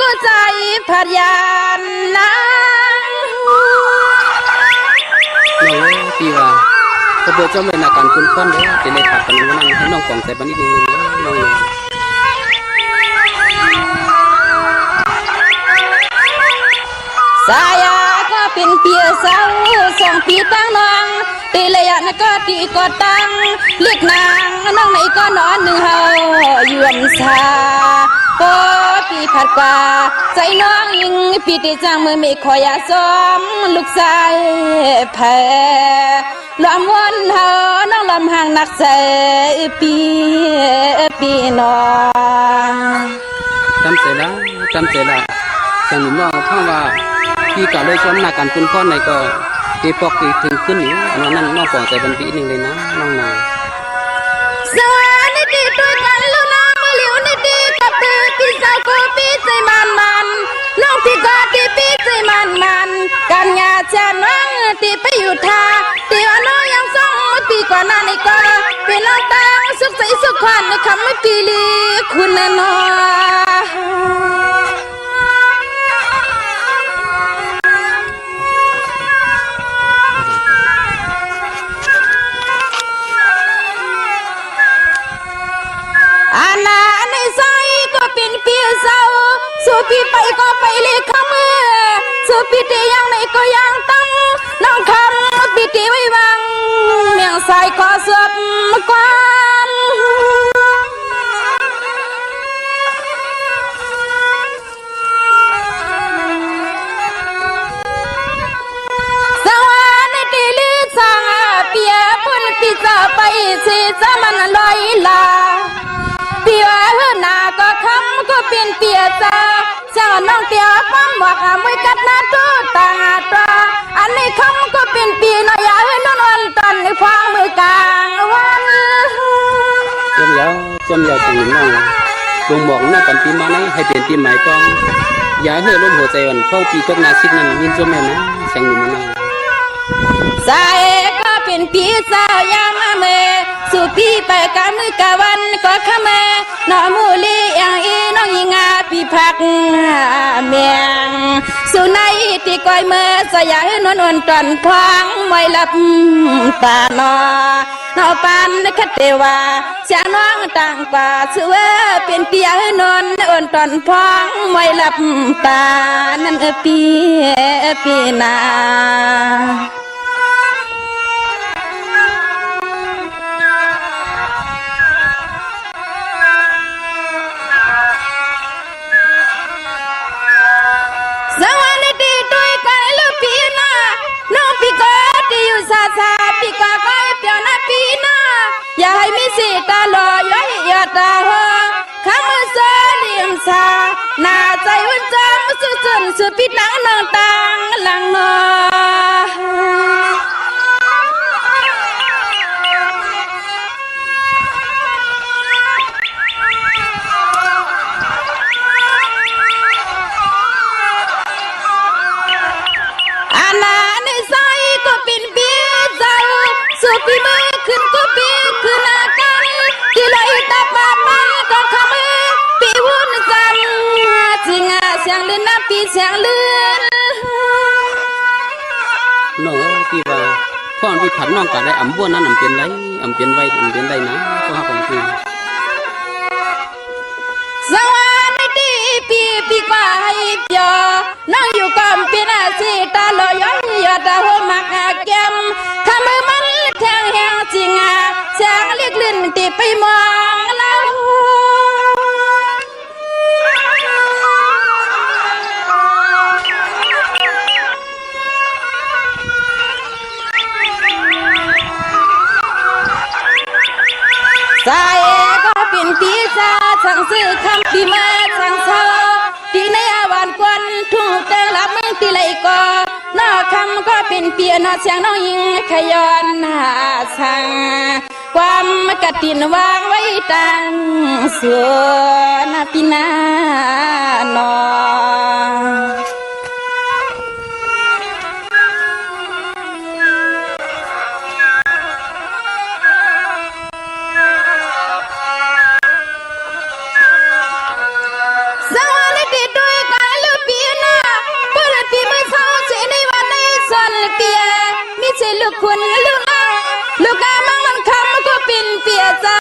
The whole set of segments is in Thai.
ก็ใจพัดยานนะโน้ตีว่าก็เบอร์เจ้าเลยนักการคุณค้อนเลยจะเลยผักกันวันนั้นให้น้องกองใส่บันนี้นึงเลยนะน้องสายาก็เป็นเปียเศร้าส่งปีตั้งนองตีเลยนก็ตีก็ตั้งเรียกนางน้องไหนก็นอนหนึ่งเฮายืมชาก็ปีผัดกว่าใจน้องยิงปีที่จังมือไม่คอยซ้อมลูกชายแพ้ลมวนเฮาน้องลมห่างนักเสปีนอจำเสร็จแล้วจังหนุ่มน้องเพราะว่าพี่ก็เลยชมนักการคุณค้อนในก็ตีปอกตีถึงขึ้นอยู่อันนั้นน้องกองใส่บันนี้นึงเลยนะน้องนาสวัสดีด้วยกันลูกน้องมาเหลียวในดีกับปืนพี่สาวกูพี่ใจมันน้องพี่ก็ตีพี่ใจมันการงานชาน้องตีไปอยู่ท่าตีว่าน้องยังส่งปีกว่านั้นนี่ก็เป็นน้องตาสุขใจสุขขันคำไม่ปีลีคุณแน่นอนสู้พี่ไปก็ไปเลยคำมือสู้พี่ตียังไหนก็ยังตั้งน้องคำพี่ตีไว้วางเมียงใส่ก็สบกวนสวัสดีลือสังเปียปุ่นพี่จะไปสิจะมันลอยลาพี่ว่าหน้าก็คำก็เป็นเปียจ้าเจ้าน้องเตียปั้มบอกมวยกัดหน้าตู้ตาตาอันนี้คำก็เป็นปีน้อยอย่าให้นอนตันในฟางมือกลางวันจำยาวจังหนุ่มน้องลงบอกหน้ากันปีมาไหนให้เป็นปีใหม่กองอย่าให้ร่มหัวใจวันเข้าปีจบนาซิกนั้นยินจมแม่นะจังหนุ่มน้องสายก็เป็นปีเจ้ายามาเมสู่พี่ไปกะมือกะวันก็ขมาน้อมูลีอย่างอีน้องยิงาพี่พักเมียงสู่ในที่ก้อยเมื่อสยายนวลตอนพองไม่หลับตานอนอปันคัดเทวาเสียน้องต่างกว่าเสือเป็นเปียนนอ่อนตอนพองไม่หลับตานั่นปีนาปีกาก็เปียวนาปีนาอย่าให้มีสีตาลอยย้อยยอดตาหัวข้ามือเสลียมชาหน้าใจวันจำสุดจนสุดพิษหนังนองตังหลังนอสุปีมือขึ้นก็ปีขึ้นอาการที่ลอยตาปามาก็ขมือปีวุ่นจันจริงเสียงเลื่อนน้ำปีเสียงเลื่อนโน้ปีว่าพ่อพี่ผัดน้องก็ได้อ่ำบ้วนนั้นอ่ำเปลี่ยนไรอ่ำเปลี่ยนไว้อ่ำเปลี่ยนได้นะก็หาของพี่สวัสดีปีกว่าให้เปียน้องอยู่ก่อนปีน่าสีตาลอยย้อยยอดดาวมักแก้มขมือมันแทงแหงจริงเสียงเรียกลื่นตีไปมองแล้วสายก็เป็นปีศาจสั่งซื้อคำปีมาสั่งเธอปีในอาวันกวนทุ่งแต่ละมึงตีไหลก็นอคำก็เป็นเปียนอเสียงน้องยิงขยอนหาสั่งความกตินวางไว้ตังส่วนปีนานอสวัสดีด้วย ลูกคุณลูกอาลูกอามังมันคำก็ปินเปียเจ้า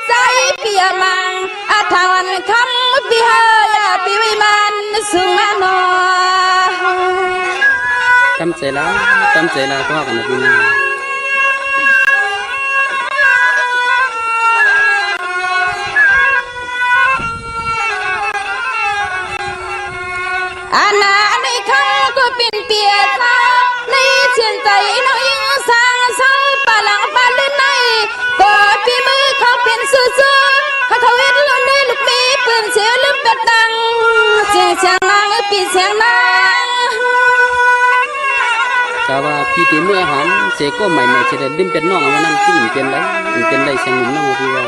ใจเปียมังอาทาวันคำปีเฮยาปีวิมันสุมาโนจำใจละก็ว่ากันนะพี่น้องอาณาในคำก็เป็นเปียตาในเชียนใจน้อยยิ่งสร้างเสาปาลังปาลื่นในก็ปีมือเขาเป็นซื่อๆเขาเวทลุนในลูกมีปืนเสียลืมเป็ดดังเสียงเสียงนางปีเสียงนางแต่ว่าพี่ตีเมื่อหันเสก็ใหม่ๆจะได้ดื่มเป็นน้องเอามานั่งกินเป็นไรเสียงหนุ่มน้องพี่ว่า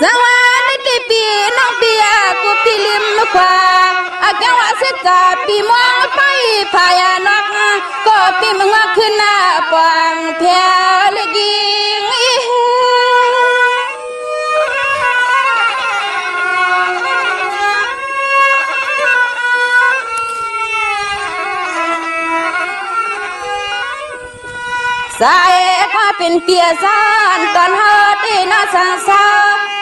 สวัสดีปีน้องเปียกูปีลืมกว่าอาแกว่าเสียจ่าปีมองไปพายานกก็ปีมึงว่าขึ้นหน้าปางเพียลกิงสายก็เป็นเปียสานตอนฮอดีน่าสังสา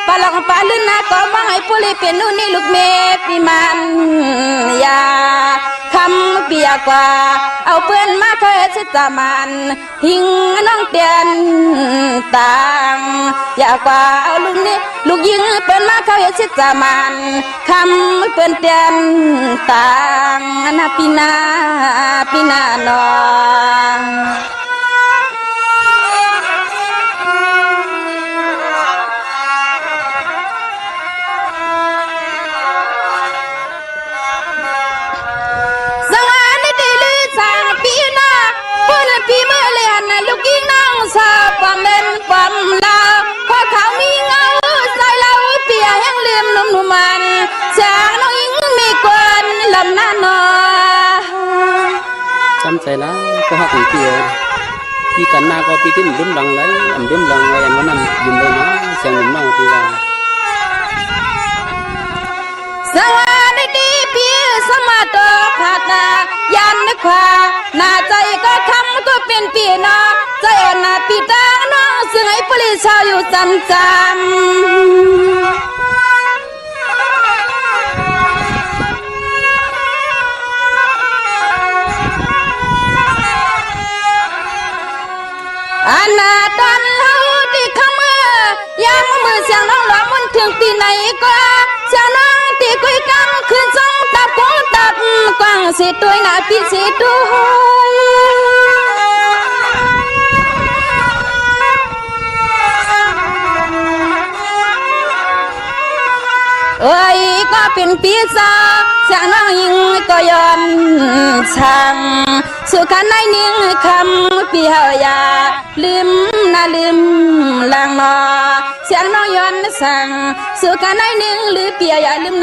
ปาลังปาลื่นนะก็มาให้ผู้เลยเป็นนู่นนี่ลูกเมปีมันยาคำเปียกว่าเอาเปื้อนมาเคยชิดตามันหิงน้องเตียนต่างอยากว่าเอาลูกนี่ลูกยิงเปื้อนมาเคยชิดตามันคำเปื้อนเตียนต่างนาปีนาหนอปีเมื่อเลียนลูกยิงน้องสาปอมเล่นปอมลาพอเขามีเงาใส่เราเปียยังเลี่ยมนุ่มมันแสงน้องยิงมีกวนลำหน้านอจำใจละก็หักอีกทีพี่กันหน้าก็พี่ติ้นดื่มดังไรดื่มดังไรอันวันนั้นดื่มได้นะเสียงหนุ่มน้องพี่ว่าสวัสดีพี่สมาตขาดนายันนึกว่าหน้าใจก็ทำก็เป็นปีนาใจอ่อนหน้าปีตาน้องซึ่งให้ปริชาอยู่จำอันนาตอนเฮาที่ขมือยังมือเสียงน้องหลอมันถึงปีไหนก็เสียงน้องที่คุยกันคืนส่งตับคงตับกว้างสิตัวหน้าปีสิตัวเอ้ยก็เป็นปีศาจเสียงน้องยิงก็ย้อนช่างสุขันในนิ่งคำปีเฮายาลืมลางนอเสียงน้องย้อนสั่งสุขันในนิ่งหรือเปียอย่าลืม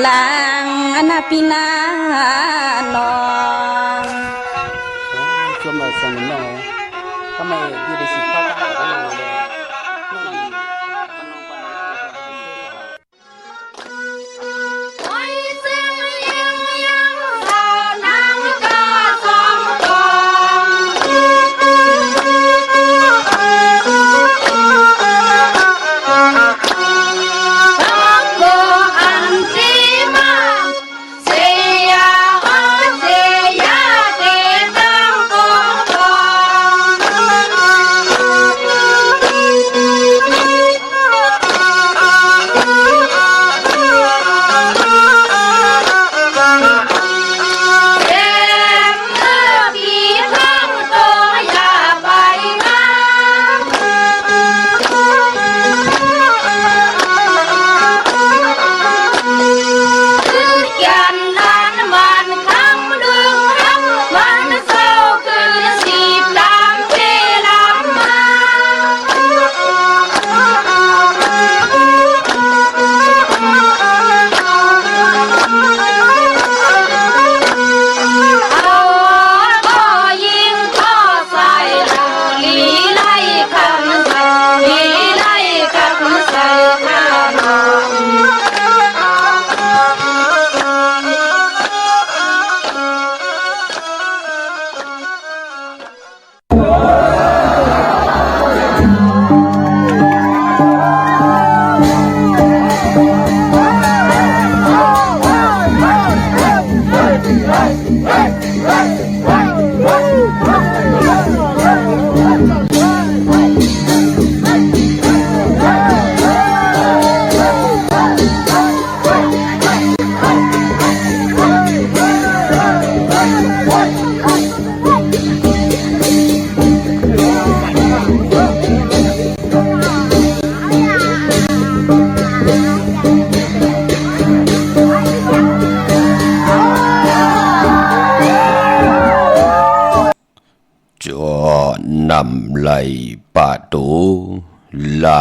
ลางอนาปีนานอชมเราเสียงหนุ่มน้องทำไมอยู่ในสิบข้าวตั้งแต่น้องเลย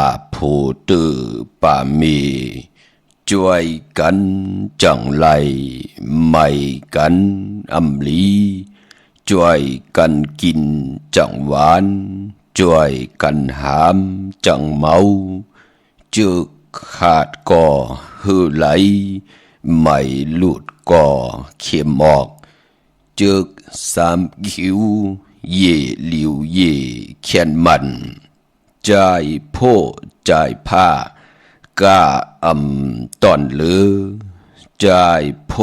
าผู้ตือป่ามีช่วยกันจังไรไม่กันอำลีช่วยกันกินจังหวานช่วยกันหามจังเมาจึกขาดก่อหือไหลไม่หลุดก่อเข็มออกจึกสามคิวเย่หลิวเย่เขียนมันใจโพใจผ้ากาตอนเลือใจโพ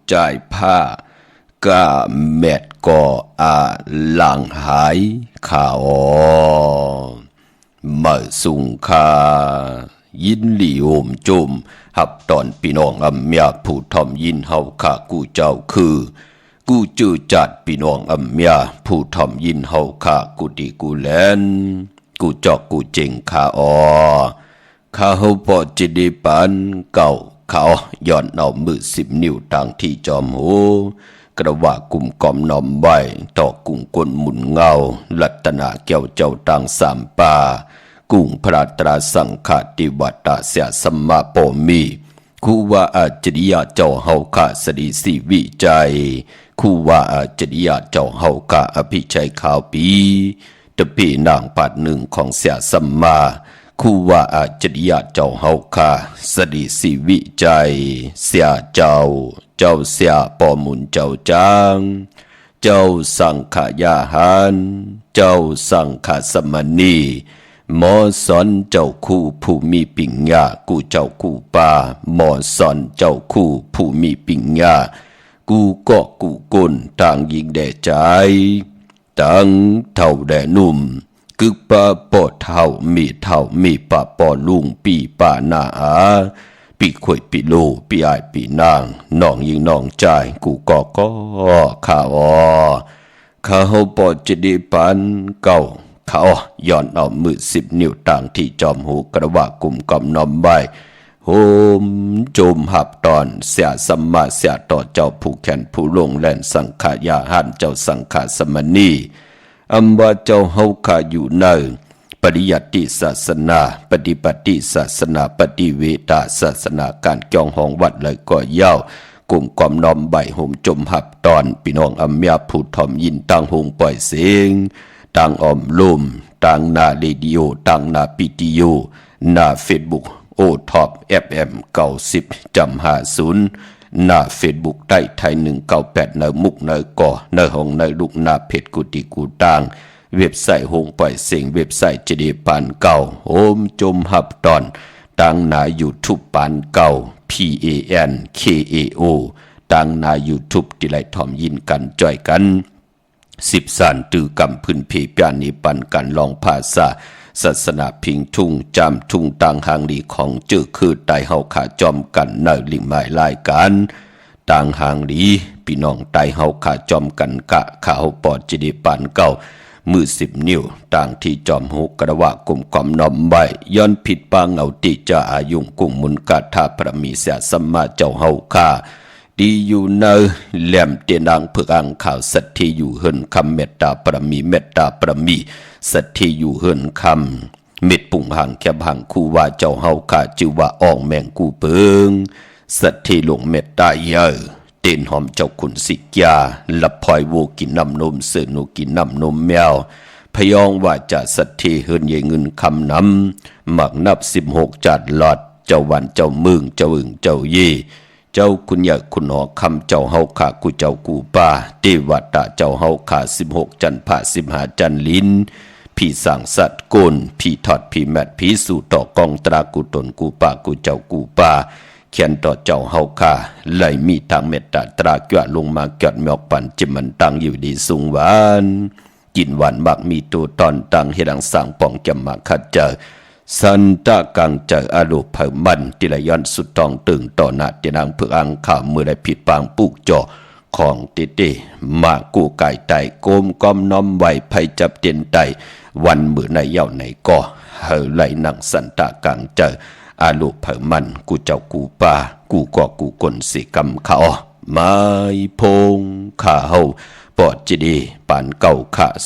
ใจผ้ากาแมดก่อหลังหายข่าวมาสุงคายินหลีโอมจุมหับตอนพี่น้องอำเมียผู้ทอมยินเฮาข้ากูเจ้าคือกูจื้อจัดพี่น้องอำเมียผู้ทอมยินเฮาข้ากูดีกูแลนกูจอกกูเจงข้าข้าเฮาปอจิดีปันเก่าเขาย้อนเอามือ10 นิ้วต่างที่จอมหูกระว่ากุมกอมนอมใบต่อกุ้งกลหมุนเงาลัตนาเกี่ยวเจ้าต่างสามป่ากุ้งพระตราสังฆติวัตตาเสียสมมาปมีคู่ว่าอาจริยาเจ้าเฮาข้าสดีสิวิจัยคู่ว่าอาจริยาเจ้าเฮาข้าอภิชัยข่าวปีตะปีนางปัดหนึ่งของเสียสมมาคู่ว่าอาจริยาเจ้าเฮาข้าสดีสิวิจัยเสียเจ้าเสียปอมุนเจ้าจางเจ้าสังขยาหารเจ้าสังขสมณีหมอสอนเจ้าคู่ผู้มีปิญญากูเจ้าคู่ป่าหมอสอนเจ้าคู่ผู้มีปิญญากูก็กูกุนต่างยิงแด่ใจต่างเท่าแด่นุ่มกึกปะปอเท่ามีปะปอลุงปีป่านาอาปีข่อยปีโลปีอายปีนางน้องยิงน้องใจกูก็ข้าข้าเฮาปอจะได้ปันเก่าเขาย้อนเอามือ10 นิ้วต่างที่จอมหูกระว่ากุมกำนอมใบโฮมโจมหับตอนเสียสัมมาเสียต่อเจ้าผู้แขนผู้ลงแล่นสังขายาหันเจ้าสังขาสมณีอำว่าเจ้าเฮาข้าอยู่ในปริยัติศาสนาปฏิบัติศาสนาปฏิเวทศาสนาการเกี่ยวห้องวัดเลยก็เย้ากลุ่มความน้อมใบโฮมจมหับตอนพี่น้องอำเมียผู้ทอมยินตั้งหงปล่อยเสียงต่างออมลุ่มต่างหน้าเรดิโอต่างหน้าปิติโยหน้าเฟซบุ๊กโอท็อปFM 90 หน้าเฟซบุ๊กใต้ไทย198ในมุกในก่อในห้องในลูกหน้าเพจกุฏิกูต่างเว็บไซต์หงปล่อยเสียงเว็บไซต์เจดีปานเก่าโฮมจมหับตอนต่างหน้า YouTube ปานเก่า PANKAO ต่างหน้า YouTube ที่ไล่ทอมยินกันจ่อยกัน10 สันตือกำพื้นเพปยานิปันกันลองภาษาศาสนาพิงทุ่งจำทุ่งต่างหางดีของจื้อคือไตเฮาขาจอมกันเนลิงหมายลายกันต่างหางดีพี่น้องไตเฮาขาจอมกันกะขาเฮาปอดจิดิปันเก่ามือ10 นิ้วต่างที่จอมหูกระวะกลุ่มกอมนอมใบย้อนผิดปางเอาติจะอายุงกุ่งมุนกาธาพระมีเสียสัมมาเจ้าเฮาขาดีอยู่เนอแหลมเตียนดังเพื่ออังข่าวสัตที่อยู่เฮินคำเมตตาปรมีเมตตาปรมีสัตที่อยู่เฮินคำเม็ดปุ่งห่างแคบห่างคู่ว่าเจ้าเฮาขาจือว่าอ่องแมงกูเปิงสัตที่หลงเมตตาเยอะเต้นหอมเจ้าขุนสิกยาลับพลอยโวกินน้ำนมเสือนูกินน้ำนมแมวพยองว่าจะสัตที่เฮินใหญ่เงินคำน้ำหมักนับ16จัดหลอดเจ้าวันเจ้ามึงเจ้าอึ่งเจ้าเย่เจ้าคุณยาคุณหอคำเจ้าเฮาขากูเจ้ากูป่าเทวตาเจ้าเฮาขา16จันทร์15จันทร์ลิ้นพี่สั่งสัตว์โกนพี่ทอดพี่แมดพี่สู่ต่อกองตรากูตนกูป่ากูเจ้ากูป่าเขียนต่อเจ้าเฮาขาไหลมีทางเมตตาตราเกี่ยลงมาเกิดหมอกปันจิมันตังอยู่ดีสูงหวานกินหวานมักมีตัวตอนตังเฮดังสั่งป่องจำมาขัดเจอสันตะกังเจออาลูเผมันติละย้อนสุดตองตึงต่อหน้าเตียนางเพื่ออังข่าวมือได้ผิดปางปุกจ่อของเตมากูไก่ไตโกมก้อมน้อมไว้ภัยจับเตียนไตวันมือในเย้าในก่อเฮอไหลนังสันตะกังเจออาลูเผมันกูเจ้ากูป่ากูก็กูกลสิกำเขาไม้พงข้าเฮาปอดจิดีปานเก่าข้า062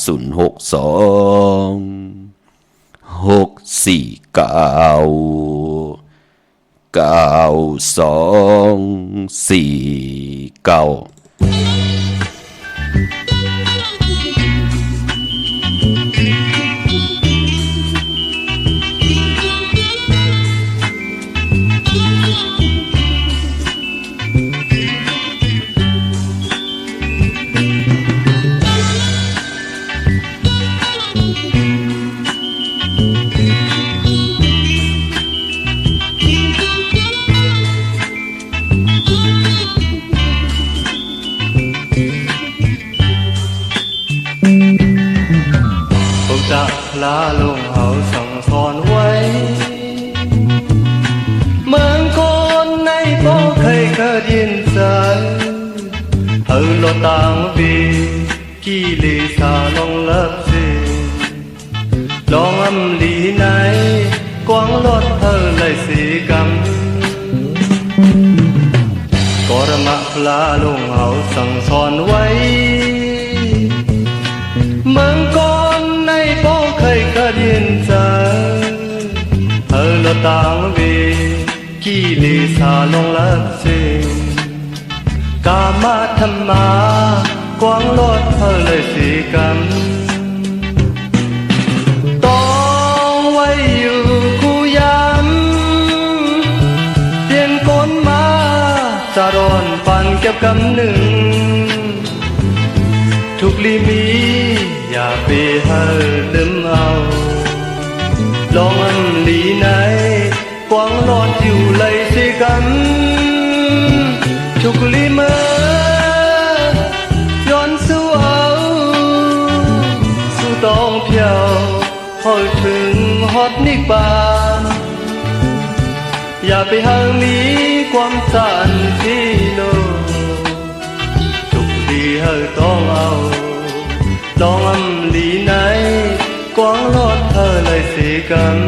ผมจะลาลงเฮาสั่งสอนไว้เมืองคนในบ่เคยเกิดยินใจเฮาโลต่างวีกี่ลีสาลงเลิบสิลองอำลีไหนกวางรถเฮาเลยสีกำกรมะลาลงเฮาสั่งสอนไว้เมืองก่อนในบ่เคยเกิดยินใจเฮาละต่างวีกี่ลีสาลงลับสิกามาธรรมากวางรถเฮาเลยสิกำต้องไว้อยู่กูย้ำเปลี่ยนคนมาจะร้อนปันเก็บกำหนึ่งทุกลีมีอย่าไปหาลืมเอาลองอันลีไหนกวางรอดอยู่เลยสิกันทุกลีเมื่อย้อนสู้เอาสู้ต้องเพียวพอถึงฮอดนิกบานอย่าไปหามีความสันที่โลทุกลีเฮาต้องเอาลองอำลีไหนกวางรอดเธอเลยสิกัน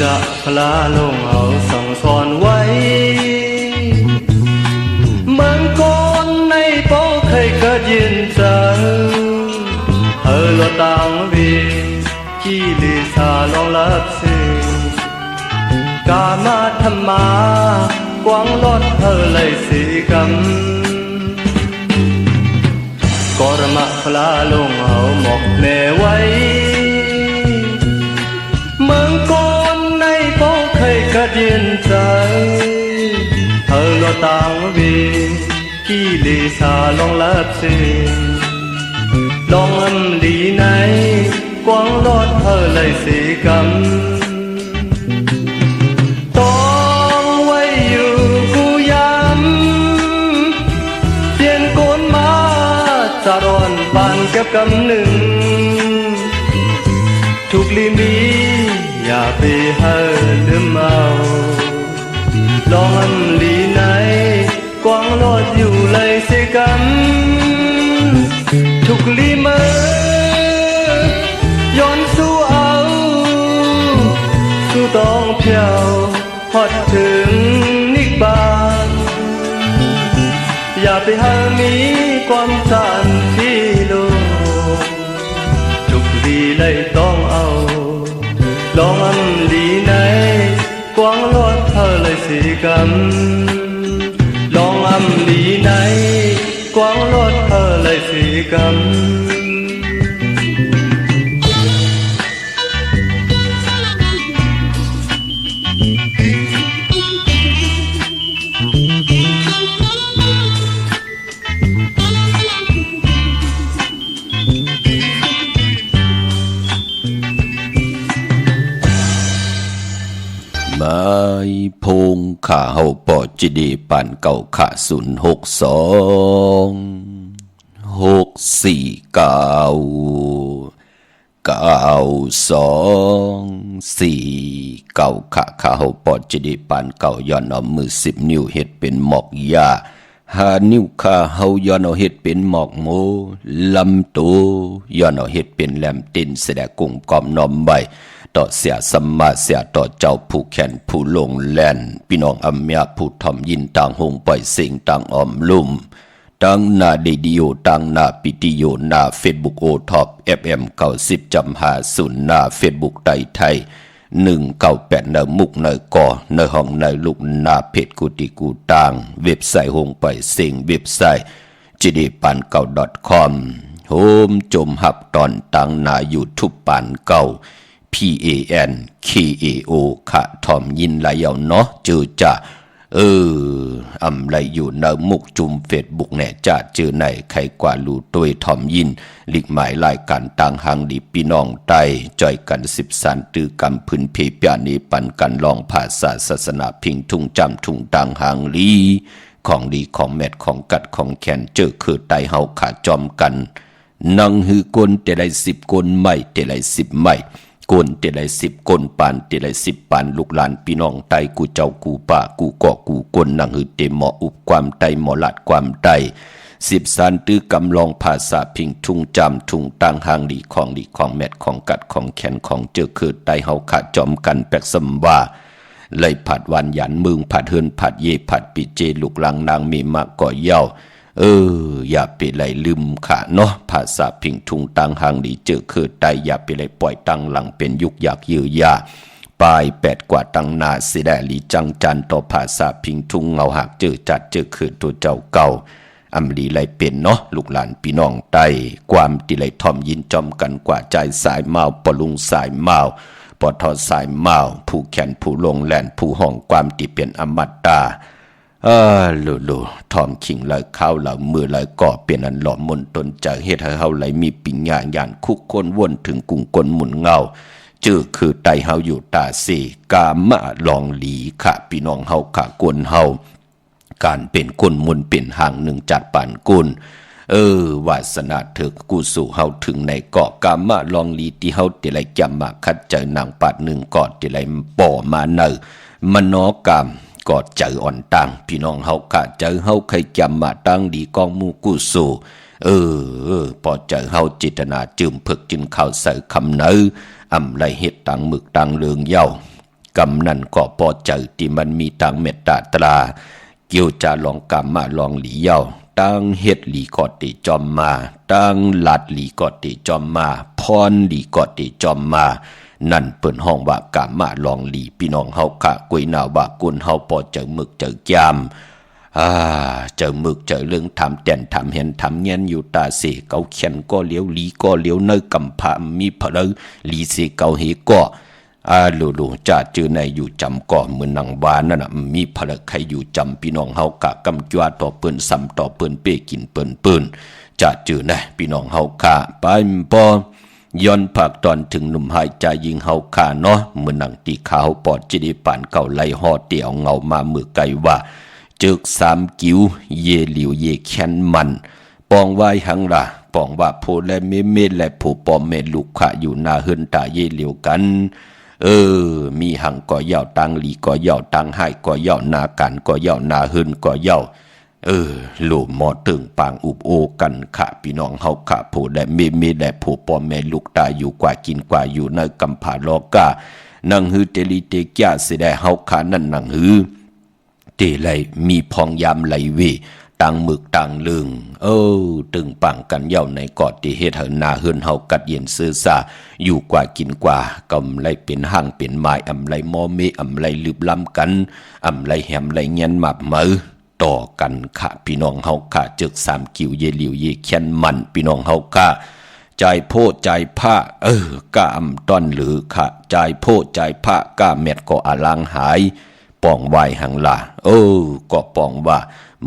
จะพลาลงเอาสั่งสอนไว้เมืองก่อนในโป้เคยเกิดยินจังเฮอลต่างวีกี่ลีสาลองลับสิกามาธรรมากวางรถเฮอเลยสิกำกรมะพลาลงเอาหมอกแม่ไว้เมืองก่อนในโป้เคยเกิดยินใจเฮอลต่างวีกี่ลีสาลองลับสิลองอำลีไหนกวางรถเฮอเลยสิกำต้องไว้อยู่กูย้ำเปลี่ยนโกนมาจะร้อนปานเก็บกำหนึ่งทุกลีมีอย่าไปหาลืมเอาลองอำลีไหนกวางรถอยู่เลยสิกำทุกลีเมื่อย้อนสู้เอาสู้ต้องเพียวฮอดถึงนิกบานอย่าไปหามีความสันที่โลกทุกลีเลยต้องเอาลองอำลีไหนกวางรถเธอเลยสิกำลองอำลีไหนกวางรถเธอเลยสิกำมา ายพงข่าเฮาปอจิดีปานเก่าข่า062 649 ข่าเฮาปอจิดีปานเก่าย้อนเอามือ10 นิ้วเฮ็ดเป็นหมอกยา5 นิ้วข่าเฮาย้อนเอาเฮ็ดเป็นหมอกโมลำโตย้อนเอาเฮ็ดเป็นแหลมตินแสดงกุ่มกอมน้อมใบต่อเสียสัมมาเสียต่อเจ้าผู้แขนผู้ลงแล่นพี่น้องอำเมียผู้ทอมยินต่างหงปล่อยสิ่งต่างออมลุ่มต่างหน้าเดดิโอต่างหน้าปิติโยหน้าเฟซบุ๊กโอท็อป FM 90.50หน้าเฟซบุ๊กไทย198ในมุกในก่อในห้องในลูกหน้าเพจกุฏิกูต่างเว็บไซต์หงปล่อยสิ่งเว็บไซต์ gdpankau.com โฮมจมหับตอนต่างหน้า YouTube ปานเก่าPANKAO ค่ะทอมยินไหลเอาเนาะเจอจะอำไรอยู่ในมุกจุมเฟซบุ๊กแน่จะเจอในใครกว่ารู้ตัวทอมยินลิกหมายรายการต่างหางดีพี่น้องไตจอยกัน10 สันตือกำพื้นเพเปียนีปันกันลองภาษาศาสนาพิงทุ่งจำทุ่งต่างหางลีของดีของแมทของกัดของแขนเจอคือไตเฮาขาจอมกันนังฮือกลแต่ได้10 กลไม่แต่ได้10 ไม่กนเตลัย10 กนปานเตลัย10 ปานลูกหลานพี่น้องไตกูเจ้ากูป่ากูเกาะกูกนนังหือเตหมออุบความไตหมอลัดความไต10 สันตื้อกำลองภาษาพิงทุ่งจำทุ่งตั้งหางดีของแมทของกัดของแขนของเจอคือไตเฮาขาจอมกันแปกสมว่าเลยผัดวันหยันมึงผัดเฮือนผัดเยผัดปิเจลูกหลังนางมีมากก่อเย้าอย่าไปไหลลืมค่ะเนาะภาษาพิงทุงตังหางดีเจอคือไตอย่าไปไหลปล่อยตั้งหลังเป็นยุกอยากยื้อยาปลาย8 กว่าตั้งนาสิได้ลีจังจันต่อภาษาพิงทุงเงาหักเจอจัดเจอคือตัวเจ้าเก่าอำลีไหลเป็นเนาะลูกหลานพี่น้องไตความติไหลทอมยินจอมกันกว่าใจสายเมาปลุงสายเมาปอทอสายเมาผู้แขนผู้ลงแหลนผู้ห้องความติเป็นอมตะลูทอมขิงเลยข้าวเหล่ามือเลยก่อเป็นอันหลอมมนตนจากเฮ็ดให้เฮาไหลมีปิญญาญาณคุกคนวนถึงกุ่งกลหมุนเงาจื้อคือไตเฮาอยู่ตาสีกามะลองหลีค่ะพี่น้องเฮาค่ะกวนเฮาการเป็นคนมุนเป็นหางหนึ่งจัดปานกุลวาสนาเถิกกูสู่เฮาถึงในเกาะกามะลองหลีที่เฮาติไหลจำมาคัดใจนางปัดหนึ่งกอดติไหลป่อมาเนอมโนกรรมกอดเจออ่อนตังพี่น้องเฮากะเจอเฮาใครจำมาตั้งดีกองมูกุสูพอเจอเฮาจิตนาจืมพึกจึงเข้าใส่คำเนอำไรเฮ็ดตังหมึกตังเลืองเย้ากำนั่นก็พอเจอที่มันมีตังเมตตาตราเกี่ยวจะลองกำมาลองหลีเย้าตังเฮ็ดหลีกอดติจอมมาตังลัดหลีกอดติจอมมาพรหลีกอดติจอมมานั่นเปิ้นห้องว่ากามาลองหลีพี่น้องเฮาค่ะกุยนาว่ากุนเฮาพอเจอหมึกเจอยามเจอหมึกเจอเรื่องทำแต่นทำเห็นทำเงี้ยนอยู่ตาเสเกาเขียนก็เลี้ยวหลีก็เลี้ยวเนยกำพามีเพลหลีเสเกาเฮก็ลูจ่าจือในอยู่จำก่อเหมือนนางวานนั่นน่ะมีเพลใครอยู่จำพี่น้องเฮากะกำจวาต่อเปิ้นซ้ำต่อเปิ้นเป้กินเปิ้นจ่าจือในพี่น้องเฮาค่ะไปปอย้อนผักตอนถึงหนุ่มหายใจยิงเฮาขาเนาะเหมือนหนังตีขาวปอดจิดีป่านเก่าไล่ห่อเตี่ยวเงามามือไกลว่าจึก3 กิ้วเยหลิวเยแค้นมันปองไว้หังล่ะปองว่าโพและเมและผู้ปอมเมลูกขะอยู่หน้าเฮือนตาเยเหลียวกันมีหังก็เย่าตังหลีก็เย่าตังให้ก็เย่านากันก็เย่านาเฮือนก็เย่าโลหมอตึงปางอุบโอกันค่ะพี่น้องเฮาค่ะผู้และเมและผู้ปอมแม่ลูกตาอยู่กว่ากินกว่าอยู่ในกำผาโลกานังฮือเตลิเตกยาสิได้เฮาค่ะนั่นนังฮือเตไลมีพองยามไหลเวตังหมึกตังลึงตึงปังกันเย่าในกอดที่เฮ็ดให้นาเฮือนเฮากัดเย็นซื่อซาอยู่กว่ากินกว่ากำไรเป็นห้างเป็นไม้อำไรมอเมอำไรลืบล้ำกันอำไรแหมไรเงียนมับมือต่อกันค่ะพี่น้องเฮาค่ะจึก3 กิ้วเยหลิวเยแค้นมันพี่น้องเฮาค่ะใจโพใจผ้ากะอำต้อนหรือค่ะใจโพใจผ้ากะเม็ดก็อลังหายปองไว้หังล่ะก็ปองว่า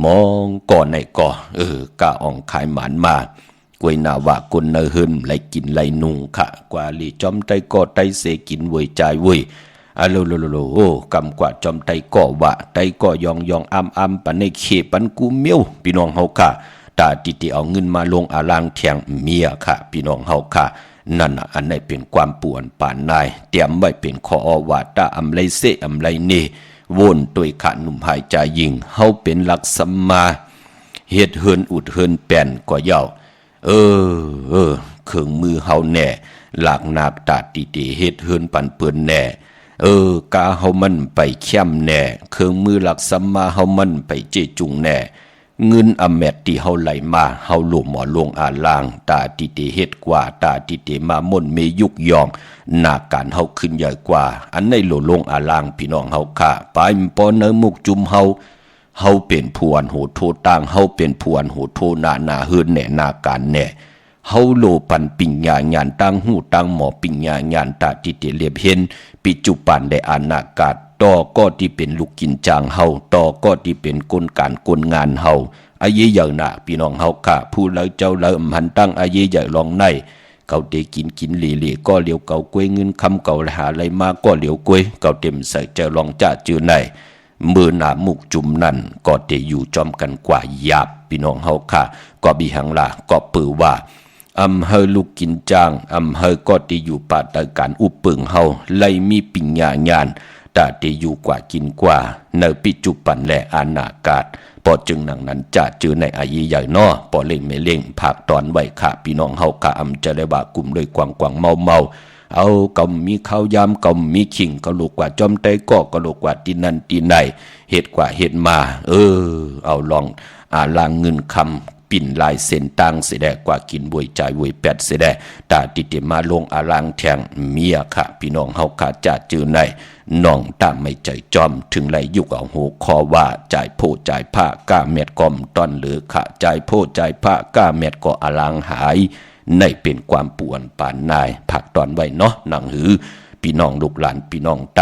มองก่อนในก่อกะอ่องขายหมานมากวยนาว่ากุนเนหึนไหลกินไหลนุงค่ะกว่าลีจอมไตก็ไตเสกินเวยใจเวย อะโลโลโลโอกำกว่าจอมไตก่อวะไตก่อยองอัมปันในเขปันกูเมียวพี่น้องเฮาค่ะตาติเอาเงินมาลงอาลางแทงเมียค่ะพี่น้องเฮาค่ะนั่นอันไหนเป็นความป่วนป่านนายเตรียมไว้เป็นคอวาตาอำไรเสอำไรเนวนตัวยขาหนุ่มหายใจยิงเฮาเป็นหลักสัมมาเฮ็ดเฮินอุดเฮินแป่นกว่าเย้าเครื่องมือเฮาแน่หลากนาบตาติเฮ็ดเฮินปันเปิ้นแน่กาเฮามันไปเข้มแน่เครื่องมือหลักสัมมาเฮามันไปเจจุงแน่เงินอแมตที่เฮาไหลมาเฮาหลวมหมอลงอาลางตาติเฮ็ดกว่าตาติมามนเมยุกยองหน้าการเฮาขึ้นใหญ่กว่าอันในโหลลงอาลางพี่น้องเฮาค่ะไปปอเนมุกจุมเฮาเป็นผู้อันโหโทต่างเฮาเป็นผู้อันโหโทนาเฮือนแน่นาการแน่เฮาโลปันปิญญาญาณตั้งหูตั้งหมอปิญญาญาณตาติเลียบเห็นปัจจุบันได้อนาคตต่อก็ที่เป็นลูกกินจางเฮาต่อก็ที่เป็นกลการกลงานเฮาอาเยใหญ่น่ะพี่น้องเฮาค่ะผู้เลเจ้าเลหันตั้งอาเยใหญ่ลองในเก่าเตกินเหลี่ก็เหลียวเก่ากล้วยเงินคำเก่าหาอะไรมาก็เหลียวกล้วยเก่าเต็มใส่เจอลองจ่าจือในมือหนามุกจุ่มนั่นก็เตอยู่จอมกันกว่าหยาบพี่น้องเฮาค่ะก็บีหังละก็ปือว่าอำเฮอลูกกินจางอำเฮอก็ที่อยู่ป่าตะการอุปเปิงเฮาไล่มีปิญญาญาณตาที่อยู่กว่ากินกว่าในปัจจุบันและอนาคตพอจึงหนังนั้นจะเจอในอายีใหญ่นอพอเล่งไม่เล่งภาคตอนไว้ค่ะพี่น้องเฮากะอำจะได้ว่ากลุ่มเลยกวางเมาเอากำมีข้าวยามกำมีขิงกะลูกกว่าจอมไตก็กะลูกกว่าที่นั่นที่ไหนเหตุกว่าเหตุมาเอาลองลางเงินคำปิ่นลายเส้นตังเสดกว่ากินบวยใจบวยแปดเสดตาติมาลงอาลางแทงเมียค่ะพี่น้องเฮาขาจะเจอในน้องตามไม่ใจจอมถึงไหลยุกเอาหูคอว่าจ่ายโพจ่ายผ้าก้าเม็ดกอมตอนเหลือค่ะจ่ายโพจ่ายผ้าก้าเม็ดก็อาลางหายในเป็นความป่วนป่านนายผักตอนไว้เนาะหนังหือพี่น้องลูกหลานพี่น้องไต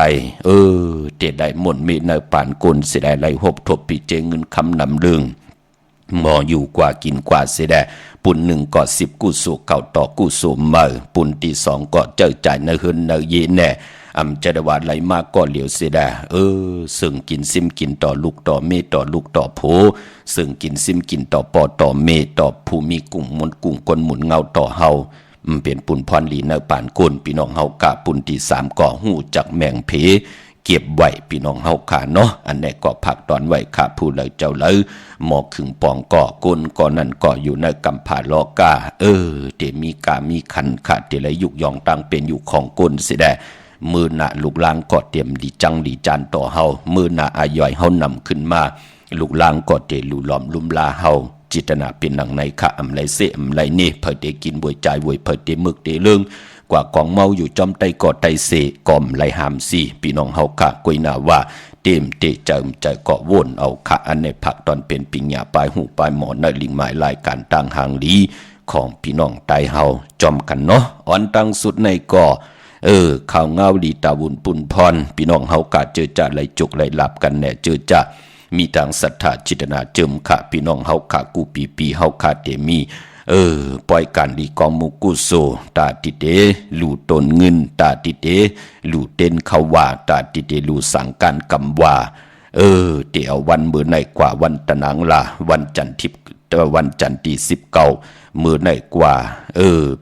เตได้มนเมในป่านกลเสียได้ไหลหบทบปีเจเงินคำนำเรื่องหมออยู่กว่ากินกว่าเสียได้ปุ่นหนึ่งก็10กู้สู่เก่าต่อกู้สู่เมื่อปุ่นที่2ก็เจอจ่ายในเฮือนในเยแน่อำจะได้ว่าไหลมากก็เหลียวเสียได้ซึ่งกินซิมกินต่อลูกต่อเมต่อลูกต่อโผซึ่งกินซิมกินต่อปอต่อเมต่อผู้มีกุ้งมนกุ้งกลหมุนเงาต่อเฮาเป็นปุ่นพรลีในป่านกุนพี่น้องเฮากะปุ่นที่3ก็หูจักแมงเพเก็บไว้พี่น้องเฮาขาเนาะอันนี้ก็ผักตอนไว้ค่ะผู้เลยเจ้าเลยหมอกขึงปองก่อกุนก่อนั่นก็อยู่ในกำผาลอกาเตมีกามีขันค่ะเตเลยยุกยองตั้งเป็นอยู่ของกุนสิได้มือหน้าลูกลางก็เตรียมดีจังดีจานต่อเฮามือหน้าอายอยเฮานำขึ้นมาลูกลางก็เตลูล้อมลุมลาเฮาจิตนาเป็นหนังในค่ะอำไรเสอำไรนี่เพิ่นได้กินบวยใจบวยเพิ่นได้มึกได้เรื่องกว่ากองเมาอยู่จอมไตก็ไตเสกอมไหลหามสีพี่น้องเฮาค่ะกุยนาว่าเต็มเตเจิมใจก็วนเอาค่ะอันในผักตอนเป็นปิญญาปลายหูปลายหมอนในลิงหมายรายการต่างหางลีของพี่น้องไตเฮาจอมกันเนาะอ่อนตั้งสุดในก็ข่าวเงาดีตาวุนปุ่นพรพี่น้องเฮากะเจอจ่าไหลจุกไหลหลับกันแน่เจอจ่ามีทางศรัทธาจิตนาเจิมค่ะพี่น้องเฮาค่ะกูปีเฮาค่ะเตมีปล่อยการดีกองมุกุโซตาติเตลูตนเงินตาติเตลูเต้นเขาว่าตาติเตลูสังการกำว่าเตียววันมือในกว่าวันตะนังละวันจันทร์ทิพย์วันจันทร์ที่19มือในกว่า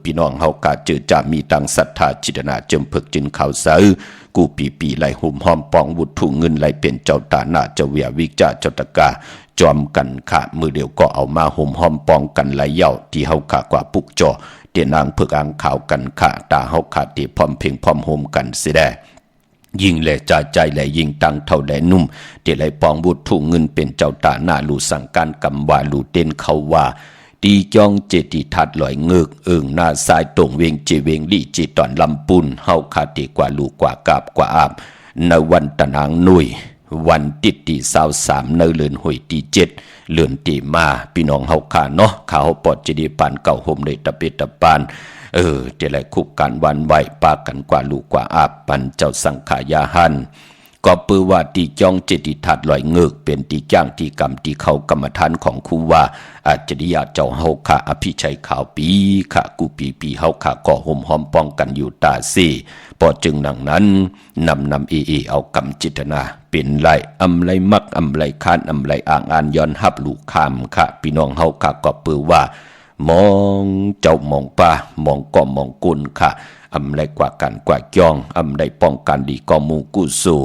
พี่น้องเฮากะเจอจะมีตังศรัทธาจิตนาเจิมเพิกจินข่าวเสือกูปีไหลหุ่มหอมปองวุฒถุเงินไหลเป็นเจ้าตาหน้าเจ้าเวียวิจาเจ้าตะกาจอมกันค่ะมือเดียวก็เอามาหุ่มหอมปองกันไหลเย่าที่เฮากะกว่าปุกจอเตียนางเพิกอ่างข่าวกันค่ะตาเฮาค่ะที่พร้อมเพ่งพร้อมโฮมกันสิได้ยิ่งแหละจ่าใจแหละยิ่งตังเท่าแหละนุ่มเตียไหลปองวุฒถุเงินเป็นเจ้าตาหน้าลูสังการกำว่าลูเต้นเขาว่าตีจองเจติทัดลอยเงือกหน้าสายตรงเวงเจเวงลี่จีตอนลำปุนเฮาคาติกว่าลูกว่ากาบกว่าอาบในวันตะนางนุยวันติดที่23ในเลือนหวยที่7เลือนที่มาพี่น้องเฮาคาเนาะข้าวปอดจะดีปานเก่าห่มในตะเปตะปานเจไรคุบกันวันไหวปากันกว่าลูกกว่าอาบปันเจ้าสังขายาหัน ก็เปือว่าตีจ้องเจติทัดลอยเงือกเป็นตีจ้างตีกรรมตีเขากรรมฐานของครูว่าอาจริยาเจ้าเฮาค่ะอภิชัยขาวปีค่ะกูปีเฮาค่ะก่อห่มหอมป้องกันอยู่ตาซี่พอจึงหนังนั้นนำเอากรรมจิตนาเป็นไรอำไรมักอำไรคานอำไรอ่างอ่านย้อนฮับลูกข้ามค่ะพี่น้องเฮาค่ะก็เปือว่ามองเจ้ามองป่ามองก็มองกุนค่ะอำไรกว่ากันกว่าจ้องอำไรป้องกันดีก็มูกุสู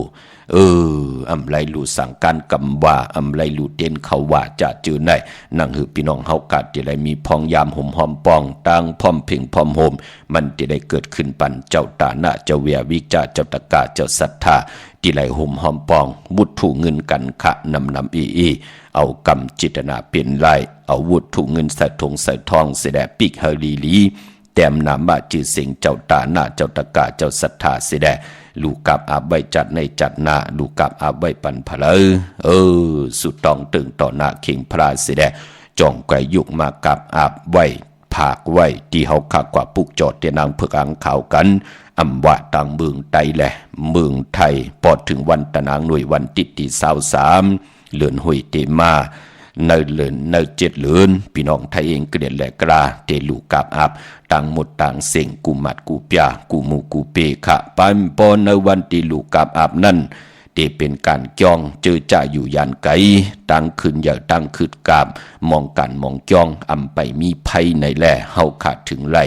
อำไรลูสั่งการกำว่าอำไรลูเต้นเขาว่าจะจือไหนนั่งหือพี่น้องเฮากาดที่ไรมีพองยามห่มหอมปองตั้งพร้อมเพ่งพร้อมโฮมมันที่ได้เกิดขึ้นปันเจ้าตาหน้าเจ้าเวียวิจาเจ้าตะกาเจ้าศรัทธาที่ไรห่มหอมปองวุฒถูเงินกันขะนำอีเอากรรมจิตนาเปลี่ยนไรเอาวุฒถูเงินใส่ถงใส่ทองเสดปิกเฮลีแต้มนามว่าจือเสียงเจ้าตาหน้าเจ้าตะกาเจ้าศรัทธาเสดลูกกับอาบใบจัดในจัดนาลูกกับอาบใบปันพลสุดต้องตึงต่อหน้าเข่งพระเสดจ่องไกยุกมากับอาบใบผากไว้ที่เฮาขากว่าปุกจอดเตียนางเพิกอังข่าวกันอำว่าต่างเมืองไทยแหละเมืองไทยปอดถึงวันตะนางหน่วยวันติดที่23เลือนหุยเตมาในเลือนใน7เลือนพี่น้องไทยเองเกลียดแหลกราเตลูกกับอาบต่างหมดต่างเสียงกูมัดกูเปียกูมูกูเปขะปันปอนในวันที่ลูกกับอาบนั่นเตเป็นการจ้องเจอจ่าอยู่ยันไกตั้งขึ้นอย่าตั้งขึ้นกาบมองกันมองจ้องอำไปมีภัยในแหล่เฮาขาดถึงไร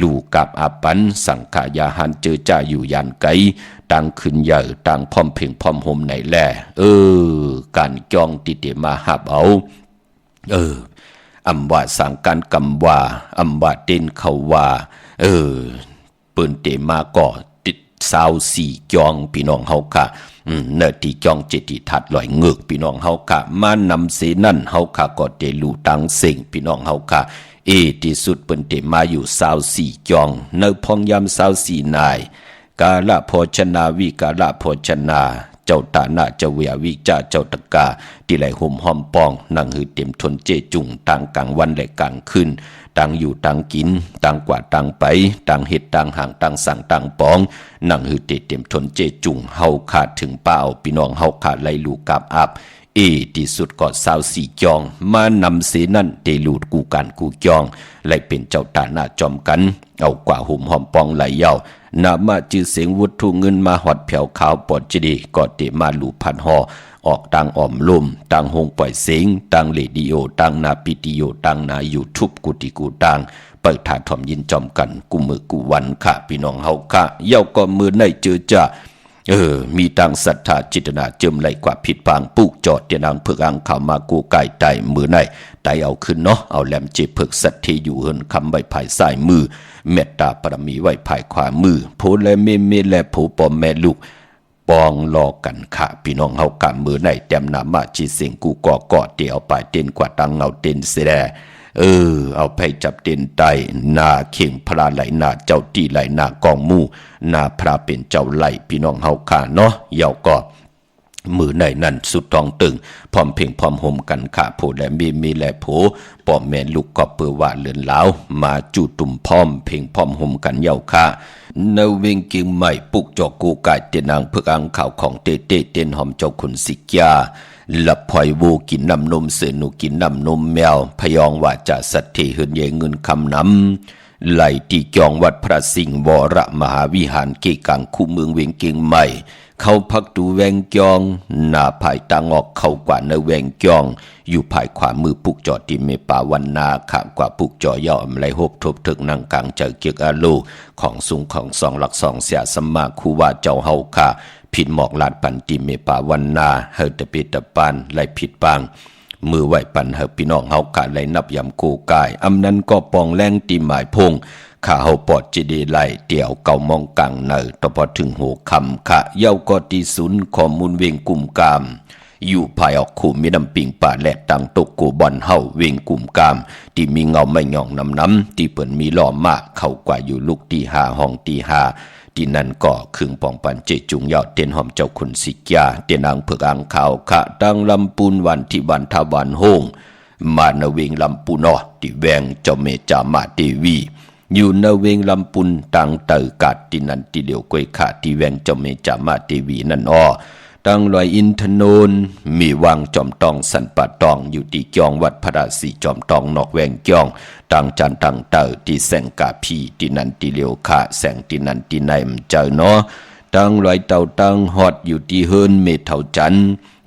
ลูกกับอาปันสังขายาหันเจอจ่าอยู่ยันไกตั้งขึ้นอย่าตั้งพร้อมเพ่งพร้อมโฮมในแหล่การจ้องติเตมาหับเอาอำว่าสังการกำว่าอำว่าเต้นเขาว่าปืนเตมาก่อติด24จองพี่น้องเฮาค่ะเนื้อที่จองเจติทัดลอยเงือกพี่น้องเฮาค่ะมานำเสนั่นเฮาค่ะก็เตลูตังเสิงพี่น้องเฮาค่ะที่สุดเปิ้นเตมาอยู่24จองเนื้อพองยาม24นายกาละโภชนาวิกาละโภชนาเจ้าตาหน้าเจ้าเวียวิจาเจ้าตะกาที่ไหลห่มหอมปองนั่งหือเต็มทนเจจุงต่างกลางวันและกลางคืนต่างอยู่ต่างกินต่างกว่าต่างไปต่างเฮ็ดต่างห่างต่างสั่งต่างปองนั่งหือเต็มทนเจจุงเฮาขาดถึงเป้าพี่น้องเฮาขาดไหลลูกกับอับที่สุดก็24จองมานำเสนั่นเตลูดกูกันกูจองไหลเป็นเจ้าตาหน้าจอมกันเอากว่าห่มหอมปองไหลเย้านามาจือเสียงวุฒุเงินมาหอดแผ่วขาวปอดจดีก็เตมาหลูพันหอออกต่างอ่อมลมต่างหงปล่อยเสียงต่างเรดิโอต่างนาปิติโอต่างนายูทูบกุติกูต่างเปิดถาถ่อมยินจอมกันกูมือกูวันค่ะพี่น้องเฮาค่ะเย้าก็มือในเจอจ้ามีต่างศรัทธาจิตนาเจิมไหลกว่าผิดปางปุกจอดเตียนางเพิกอังข่าวมากูไก่ไตมือในไตเอาขึ้นเนาะเอาแหลมเจเพิกสัตเทอยู่เฮินคำใบภายซ้ายมือเมตตาปรมีไว้ภายขวามือโพและเมและโพปอมแม่ลูกปองรอกันค่ะพี่น้องเฮากำมือในเต็มนามาจีเสียงกูก่อเตียวไปเต้นกว่าตังเงาเต้นเสดเอาไปจับเต้นไตนาเข่งพระไหลนาเจ้าตีไหลนากองมูนาพระเป็นเจ้าไหลพี่น้องเฮาค่ะเนาะเยาก็มือในนั่นสุดทองตึงพร้อมเพ่งพร้อมห่มกันค่ะโพและมีและโผป้อมแม่ลูกก็เปือว่าเลือนลาวมาจู่ตุ่มพร้อมเพ่งพร้อมห่มกันเยาค่ะในเวงกิงใหม่ปุกจอกกูกายเตนางเพิกอังข่าวของเต้นหอมเจ้าคุณสิกยาลับพลอยวูกินน้ำนมเสือหนูกินน้ำนมแมวพยองว่าจะสัตย์ที่เหินเยเงินคำน้ำไหลที่จองวัดพระสิงห์วรมหาวิหารเกกังคู่เมืองเวียงเกียงใหม่เข้าพักดูแวงจองหน้าภายตางออกเข้ากว่าในแวงจองอยู่ภายขวามือปุกจอที่เมป่าวันนาขากว่าปุกจอย่อมไหลหบทบถึกนั่งกลางเจอเกียกอาลูของสูงของสองหลักสองเสียสมมาคูว่าเจ้าเฮาค่ะผิดหมอกลาดปันติเมป่าวันนาเฮตเปตปานไหลผิดบางมือไหวปันเฮพี่น้องเฮาค่ะไหลนับยำโกกายอำนั้นก็ปองแรงตีหมายพงข้าเฮาปอดจีดีไหลเตี่ยวเก่ามองกังเนอต่อพอถึงหัวคำค่ะเย้าก็ตีศูนย์ข้อมูลเวงกลุ่มกามอยู่ภายออกคู่มีน้ำปิงป่าและตังตกกูบอนเฮาเวงกลุ่มกามที่มีเงาไม่หย่องน้ำที่เปิ่นมีล้อมากเข้ากว่าอยู่ลูกตีหาห้องตีหาที่นั่นก็คึงปองปันเจจุงยาวเตียนหอมเจ้าคุณสิกยาเตียนางเพิกอังข่าวขะดังลำปูนวันที่วันทวันโฮงมาณเวงลำปูนอที่แวงเจ้าเมจามาเทวีอยู่ในเวงลำปุนตังเตอกัดที่นั่นที่เดียวกวยขาที่แวงเจ้าเมจามาเทวีนั่น ตั้งลอยอินทนนมีวังจอมตองสันปะตองอยู่ที่จองวัดพระราศีจอมตองนอกแวงจองตั้งจันตั้งเตอที่แสงกาพีที่นันติเลียวขาแสงที่นันติในมเจอเนาะตั้งลอยเต่าตั้งฮอดอยู่ที่เฮินเมเท่าจัน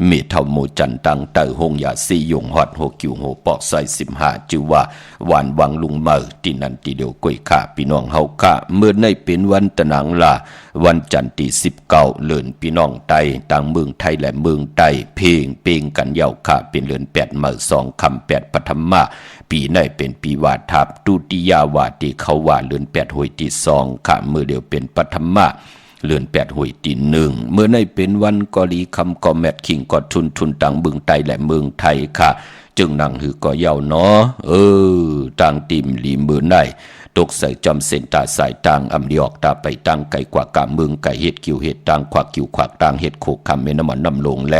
เมเท่าโมจันตั้งเตอหงยาซียงฮอด6กิวโหปอกซอย15จือว่าหวานวังลุงเมอที่นันติเลียวกวยขาพี่น้องเฮาขาเมื่อในเป็นวันตะนังลาวันจันทร์ที่19เดือนพี่น้องไตต่างเมืองไทยและเมืองไต้เพลงเปงกันยาวขาเป็นเดือน8เมื่อ2คำ8ปฐมมาปีในเป็นปีวาทับตุติยาวาที่เขาว่าเดือน8หวยที่2ขามือเดียวเป็นปฐมมาเลื่อน8หวยที่1เมื่อในเป็นวันกอลีคำกอแมทคิงกอทุนต่างเมืองไทยและเมืองไทยค่ะจึงนั่งหือก็เยาวเนาะต่างติมลีมือในตกใส่จอมเส้นตาสายต่างอำดีออกตาไปตั้งไกลกว่ากาเมืองไก่เฮ็ดกิวเฮ็ดต่างขวักกิวขวักต่างเฮ็ดโคคำเมน้ำมันน้ำลงแล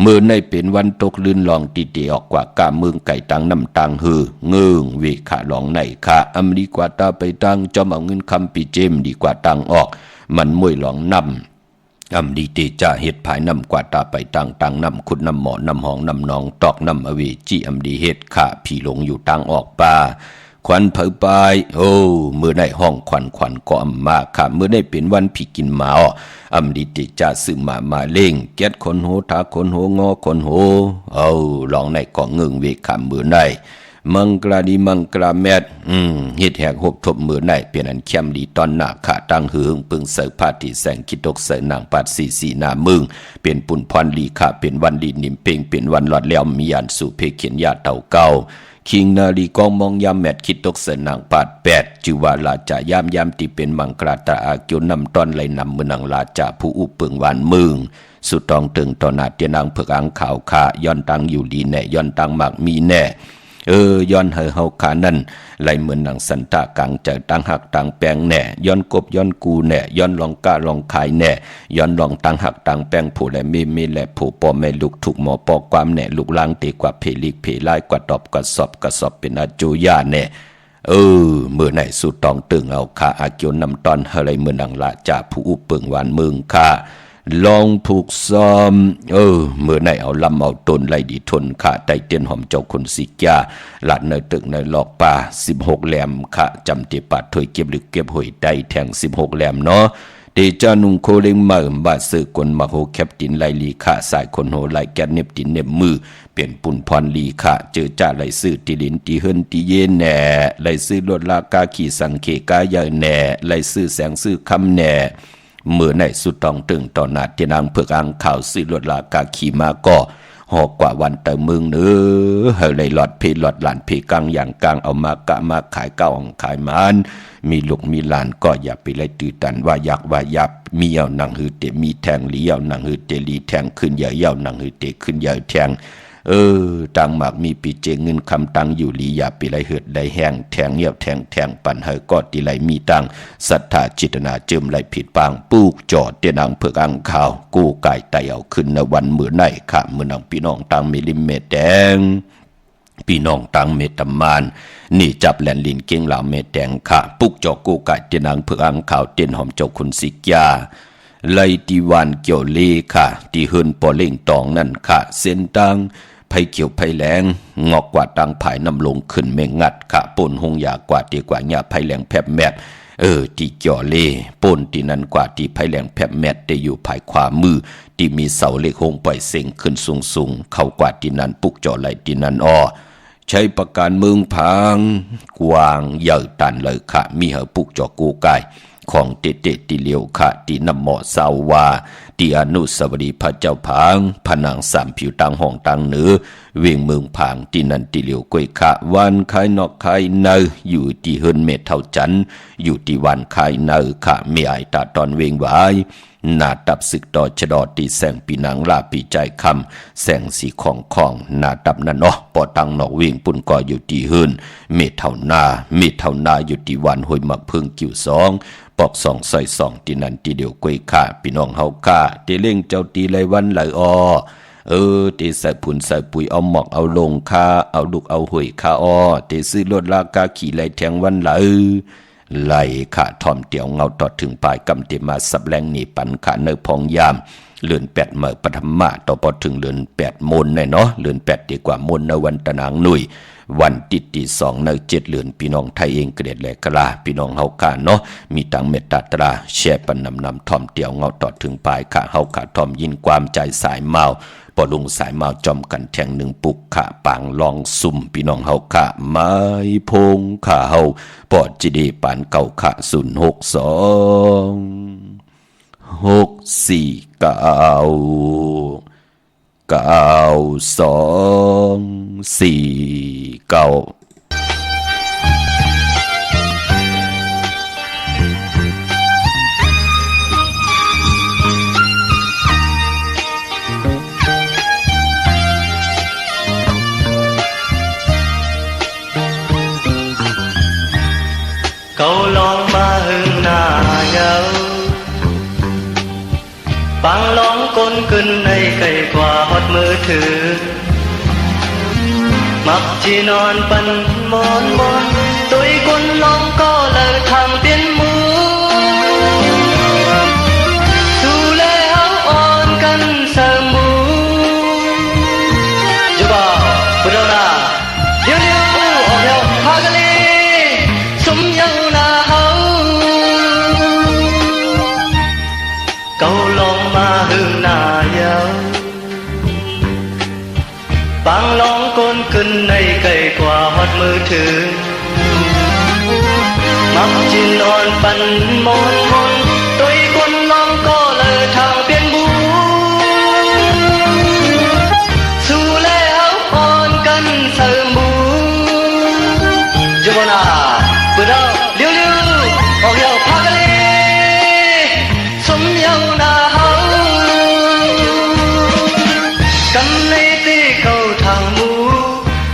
เมื่อในเป็นวันตกลื่นลองตีเดีออกกว่ากาเมืองไก่ต่างน้ำต่างหือเงื่งเวขาลองในค่ะอำดีกว่าตาไปตั้งจอมเอาเงินคำปีเจมดีกว่าต่างออกมันมวยหลองนำอำดีเตจ่าเฮ็ดภายนำกว่าตาไปต่างนำขุดนำหมอนำหองนำนองตอกนำอเวจีอำดีเฮ็ดค่ะพี่หลงอยู่ต่างออกป่าควันเผาปายเมื่อในห้องควันก็อำมาค่ะเมื่อได้เป็นวันพี่กินหมาอำดีเตจ่าซื้อมาเล่งแก๊ดคนโหทาคนโหงอคนโหหลองในก็เงึงเวค่ะเมื่อในมังกราดีมังกราแมดเฮ็ดแหกหบทบมือในเปลี่ยนอันเข้มดีตอนหน้าขาตั้งหือปึงเสือพาที่แสงคิดตกเสือนางปัดสีหน้ามึงเป็นปุ่นพรลีขาเป็นวันดีนิ่มเพ่งเป็นวันหลอดแล้วมีอันสู่เพเขียนยาเต่าเก่าคิงนาลีกองมองยามแมดคิดตกเสือนางปัด8จือว่าลาจายามที่เป็นมังกราตาอาเกียวนำตอนไหลนำมือนางลาจาผู้อุปึงวานมึงสุดตองตึงตอนาเตียนางเผือกอังข่าวขาย้อนตังอยู่ดีแน่ย้อนตังหมากมีแน่ย้อนเฮาขานั่นไหลเหมือนหนังสันตะกังใจตั้งหักตั้งแปงแน่ย้อนกบย้อนกูแน่ย้อนลองกะลองขายแน่ย้อนลองตั้งหักตั้งแปงผู้และมีและผู้ปอแม่ลูกถูกหมอปอความแน่ลูกล้างเตกว่าเพลิกเพลายกว่าตอบกระสอบเป็นอาจูยาแน่เมื่อไหนสุดตองตึงเอาขาอาเกียวนำตอนเฮาไหลเหมือนหนังละจ่าผู้อุปเปิงหวานเมืองค่ะลองผูกซ้อมเมื่อในเอาลำเอาตนไล่ดีทนขาไตเตียนหอมเจ้าคนสิกยาหลานในตึกในหลอกป่า16แหลมขาจำเตปัดถอยเก็บหรือเก็บหอยไตแทง16แหลมเนาะเตจานุงโคเลงมาบาสือกลมาโฮแคปตินไลลีขาสายคนโหไลแกนเน็บตินเน็บมือเปลี่ยนปุ่นพรลีขาเจอจ่าไลซื้อติลินตีเฮินตีเย็นแหน่ไลซื้อลดลากาขี่สังเคกายาแหน่ไลซื้อแสงซื้อคำแหน่เมื่อในสุดตองตึงต่อนาที่นางเผือกอังข่าวซื้อรถลากาขี่มาก็หอกกว่าวันแต่มึงเนื้อเฮเลยหลอดเพหลอดหลานเพกังอย่างกลางเอามากะมาขายเก้าขายมันมีลูกมีหลานก็อย่าไปไล่ตื่นตันว่าอยากว่ายับมีเอาหนังหือเตมีแทงลีเอาหนังหือเตลีแทงขึ้นใหญ่เอาหนังหือเตขึ้นใหญ่แทงตังหมากมีปีเจเงินคำตังอยู่ลีอย่าไปไล่เหือดไล่แห้งแทงเหี่ยวแทงปั่นเฮก็ตีไล่มีตังศรัทธาจิตนาเจิมไล่ผิดปางปูกจอดเตียนางเผือกอังข่าวกู้ไก่ไตเอาขึ้นในวันมื้อไหนค่ะมื้อนางพี่น้องตังมิลิเมตรแดงพี่น้องตังเมตมานนี่จับแหลนลินเก่งเหล่าเมตแดงค่ะปุกจอกู้ไก่เตียนางเผือกอังข่าวเตียนหอมเจ้าคุณสิกยาไลตีวันเกี่ยวเลค่ะที่เฮินปอเล่งตองนั่นค่ะเส้นตังไผเขียวไผแหลงงอกกว่าตังผายน้ำลงขึ้นเมงัดค่ะป่นหงยากว่าตีกว่าหญ้าไผแหลงแผบแมดตีเกี่ยวเลป่นตีนั้นกว่าตีไผแหลงแผบแมดได้อยู่ภายขวามือที่มีเสาเหล็กหงปล่อยเสียงขึ้นสูงเข้ากว่าตีนั้นปุกจ่อไหลตีนั้นใช้ประการเมืองพังกวางใหญ่ตันเลยค่ะมีเหอปุกจ่อกูกายของเตติเลียวค่ะตีน้ำหมอสาวาตีอนุสาวรีย์พระเจ้าผางผนังสามผิวตังห้องตังเหนือเวียงเมืองผางตีนันตีเลียวกวยค่ะวันคายนอกคายเนออยู่ที่เฮินเมทเท่าจันอยู่ที่วันคายเนอค่ะมีไอตาตอนเวงไว้นาตับศึกต่อชะดอตีแสงปีนังลาปีใจคำแสงสีของนาตับนั่นปอตังนอกเวียงปุ่นก็อยู่ที่เฮินเมทเท่านาอยู่ที่วันหอยมักเพิ่งกิ่ว2ปอก2ใส่2ตีนันตีเดียวกวยค่ะพี่น้องเฮาค่ะเตเล่งเจ้าตีไรวันไหลเตใส่ผุนใส่ปุ๋ยเอาหมอกเอาลงค่าเอาลูกเอาหวยค่าเตซื้อรถลากาขี่ไรแทงวันไหล ไหลขาทอมเตียวเงาต่อถึงปลายกำติมาสับแรงหนีปันขาเนอพองยามเลือน8เมื่อปฐมมาต่อพอถึงเลือน8มนเนาะเลือน8ดีกว่ามนในวันตะนางหนุ่ยวันติดที่2ใน7เดือนพี่น้องไทยเองเกลียดแหลกลาพี่น้องเฮาขาเนาะมีตังเมตตาตราแช่ปันนำทอมเตียวเงาต่อถึงปลายขาเฮาขาทอมยินความใจสายเมาปอลุงสายเมาจอมกันแทง1ปุกขาปางลองซุ่มพี่น้องเฮาขาไม้พงขาเฮาปอจิดีปานเก่าขา06294 Câu lon ma hưng nà nhau Bang lon con cưng này cày qua hót mưa thử Mặc chỉ non bần mòn mòn Tôi con lon có lời thằng tiên mũ Thu lê áo on cân sờ mũ Chú bảo, bữa đâu nà Điêu điêu, ổ heo, ha gà li Súng nhau nà hâu Câu lòng mà hương nà nhau Bang lòng con cưng này cày qua hót mưa thử Mặc chín non bắn môn môn Tôi con lòng có lời thằng biên bú Su lê áo on cân sờ mũ Chú bọn à bữa đâu liêu liêu ổ heo phá gà li Sống nhau nà hâu Cầm lấy tí cầu thang mũ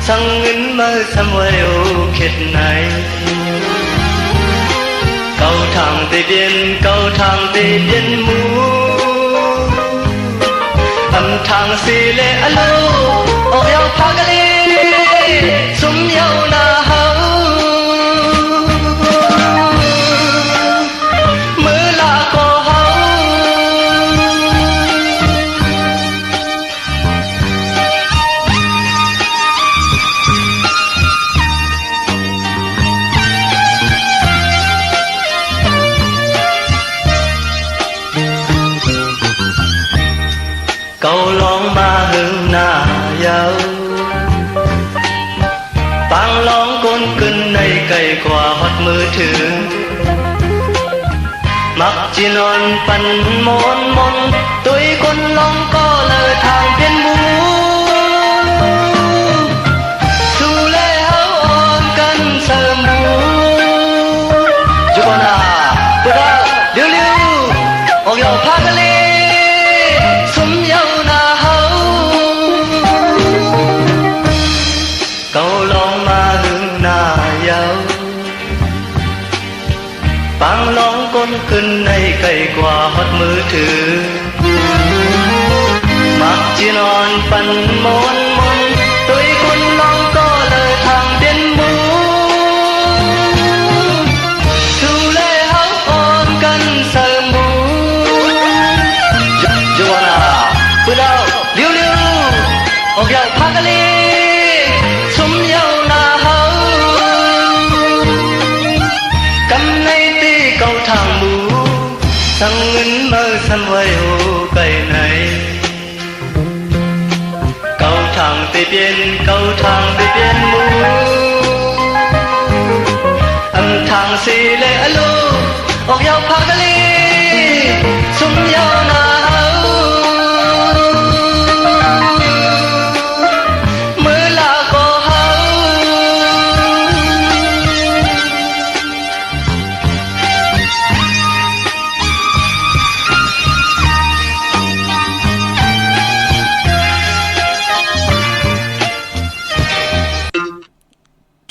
Sang ngân mơ xăm quay ô khết này Cầu thang tê biên mũ Âm thang xì lê alo ổ heo phá gà li Sống nhau nà hâu Mưa là cô hâu Câu lon ma hương nà nhau Bang lon con cưng này cày qua hót mưa thử Mặc chỉ non bắn môn môn Tôi con lon có lời thằng biên mũ Thu lê áo on cân sờ mũ Chú bọn à bữa đâu liêu liêu ổ heo phá gà li Súng nhau nà hâu Câu lon ma hương nà nhau Bang lon con cưng này cày qua hót mưa thử Mặc chỉ non bắn môn môn Tôi con lon có lời thằng biên mũ Thu lê áo on cân sờ mũ Chú bọn à bữa đâu liêu liêu ổ heo phá gà li Sống nhau nà hâu Cầm lấy tí cầu thang mũ Sang ngân mơ xăm quay ô cày này Cầu thang tê biên mũ Âm thang xì lê alo ổ heo phá gà li Sống nhau nà hâu Mưa là cô hâu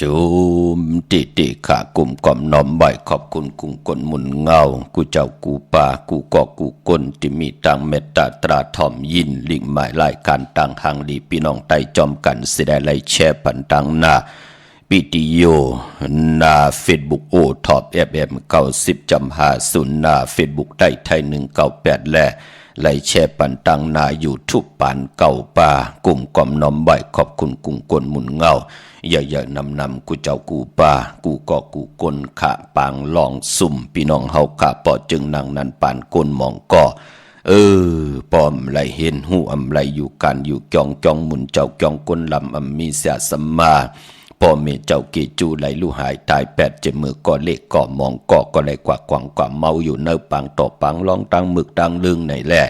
จุมติขากลุ่มก่อมน้อมไหวขอบคุณกุงกลหมุนเงากูเจ้ากูป่ากูกอกกูกลที่มีตังเมตตาตราทอมยินลิงหมายรายการต่างหางลีพี่น้องไตจอมกันเสดไลแช่ปันตังนา วิดีโอหน้า Facebook โอท็อป FM 90.50หน้า Facebook ได้ไทย198และไล่แชร์ปันตังหน้า YouTube ปันเก่าป่ากลุ่มกอมน้อมใบขอบคุณกุ้งกลหมุนเงาอย่านำกูเจ้ากูป่ากูก็กูกลขะปางลองสุ่มพี่น้องเฮาขะปอจึงนางนั้นปานกลมองก่อปอมไหลเห็นหูอำไหลอยู่กันอยู่จองหมุนเจ้าจองกลลำอำมีเสียสัมมาพ่อเมเจ้าเกจูไหลลู่หายตายแปดเจมือก็เล็กก็มองก็ไหลกว่ากว่างกว่าเมาอยู่เนื้อปังต่อปังลองตังมึกตังลึงไหนแหละ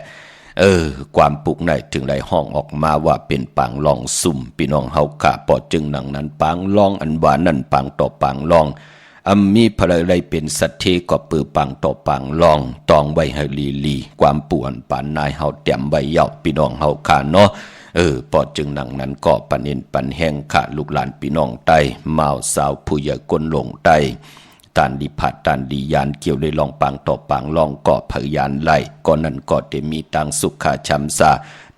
ความปลุกไหนถึงได้ห้องออกมาว่าเป็นปังลองสุ่มพี่น้องเฮาขะปอจึงหนังนั้นปังลองอันหวานนั่นปังต่อปังลองมีพระไรเป็นสัตเทก็ปือปังต่อปังลองตองไว้ให้ลีความป่วนปานนายเฮาเต็มใบเหยาพี่น้องเฮาขาเนาะปอจึงหนังนั้นก็ปันเอ็นปันแห้งขะลูกหลานพี่น้องใต้เมาสาวผู้ใหญ่กลหลงใต้ตานดีผัดตานดียานเกี่ยวเลยลองปังต่อปังลองก็พยานไล่ก็นั่นก็จะมีตังสุขาชัมซา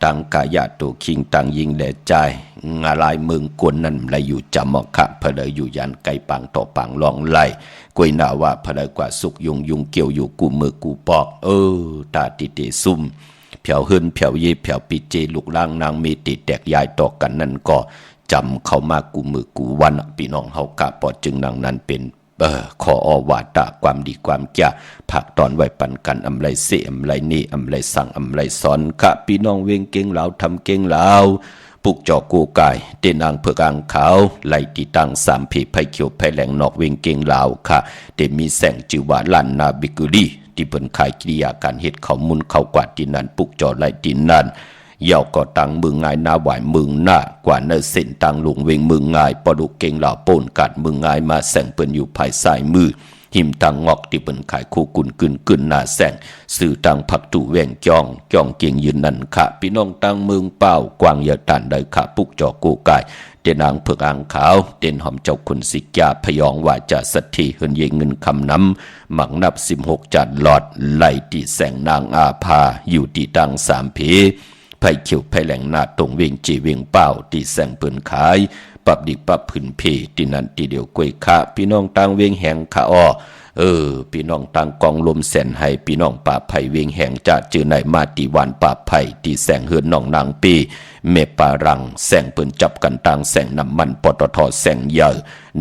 ตังกายะตุคิงตังยิงแหล่ใจงาลายเมืองกวนนั่นไรอยู่จำมอกะเพลยอยู่ยันไกปังต่อปังลองไล่กวยนาว่าเพลยกว่าสุกยุงเกี่ยวอยู่กูมือกูปอกตาติเตซุ่มเผียวเฮินเผียวเย่เผียวปีเจลูกล่างนางมีติแตกยายต่อกันนั่นก็จำเข้ามากูมือกูวันพี่น้องเฮากะปอจึงนางนั้นเป็นขออวาตะความดีความแก่ผักตอนไว้ปันกันอำไรเสอำไรนี่อำไรสั่งอำไรสอนขะพี่น้องเวงเก่งเหลาทำเก่งเหลาปุกจอกูกายเตนางเผือกางขาวไล่ตีตังสามผีไผ่เขียวไผ่แหลงนอกเวงเก่งเหลาค่ะเตมีแสงจิวาลันนาบิกุลีที่เป็นขายกิริยาการเฮ็ดเขามุนเขากวาดที่นั้นปุกจอไล่ตีนั่นเย่าก็ตังมึงง่ายนาหวายมึงหน้ากว่าเนเส้นตังหลงเวงมึงง่ายปอดุเก่งเหล่าโปนกัดมึงง่ายมาแสงเปิ้นอยู่ภายซ้ายมือหิมตังงอกที่เป็นขายคู่กุนกึนหน้าแสงสื่อตังผักตุแวงจองเก่งยืนนั่นค่ะพี่น้องตังเมืองเป้ากวางเยาตันได้ค่ะปุกจอกูกายเตนางเผือกอ่างขาวเต้นหอมเจ้าคุณสิกยาพยองว่าจะสัตทีเฮินเยเงินคำน้ำหมักนับ16จัดหลอดไล่ที่แสงนางอาภาอยู่ที่ตังสามเพไผ่เขียวไผ่แหลงหน้าตรงเวียงจีเวียงเป้าที่แสงเปิ่นขายปรับดิปรับผืนเพที่นั่นที่เดียวกวยคะพี่น้องต่างเวียงแหงขาอ้อพี่น้องต่างกองลมแสนให้พี่น้องป่าไผ่เวียงแหงจะจือในมาตีวันป่าไผ่ที่แสงเฮือนน้องนางปีเมปารังแสงเปิ่นจับกันต่างแสงน้ำมันปตทแสงเยอะ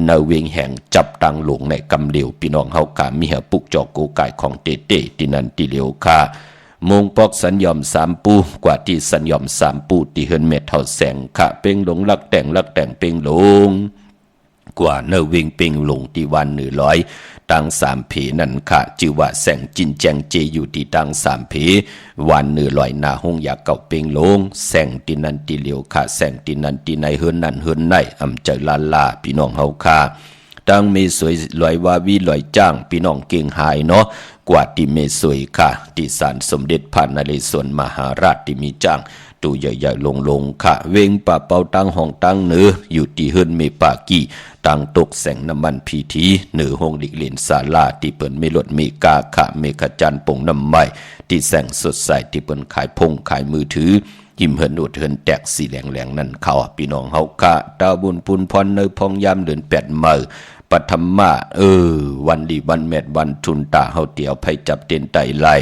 ในเวียงแหงจับต่างหลวงในกำเหลียวพี่น้องเฮากามีเหปุกจอกกูกายของเตเตที่นั่นที่เดียวค่ะมงปอกสัญญอมสามปูกว่าที่สัญญอมสามปูที่เฮินเม็ดเท่าแสงขะเป่งหลงลักแต่งเป่งหลงกว่าเนวิงเป่งหลงที่วัน100ตังสามผีนั่นค่ะชื่อว่าแสงจินแจงเจอยู่ที่ตังสามผีวัน100นาหงอยากเก่าเป่งหลงแสงที่นั่นที่เหลียวค่ะแสงที่นั่นที่ในเฮินนั่นเฮินในอำใจลาพี่น้องเฮาค่ะดังเมสวยลอยวาวีลอยจ้างพี่น้องเก่งหายเนาะกว่าที่เมสวยค่ะที่ศาลสมเด็จพระนเรศวรมหาราชที่มีจ้างตูใหญ่ๆลงค่ะเวงป่าเป่าตั้งห้องตั้งเหนืออยู่ที่เฮิรนเมปากีตั้งตกแสงน้ำมันพีทีเหนือห้องดิกลินศาลาที่เปิ้นไม่ลดมีกาค่ะเมฆจันทร์ปงน้ำไม้ที่แสงสดใสที่เปิ้นขายพงขายมือถือหิมเฮินอุดเฮินแตกสีแหลงนั่นเขาพี่น้องเฮาค่ะดาวบุญปุนพรเนยพองยามเดือน8มื้อปัทมาวันดีวันแมดวันทุนตาเฮาเตียวไผจับเต้นไตไล่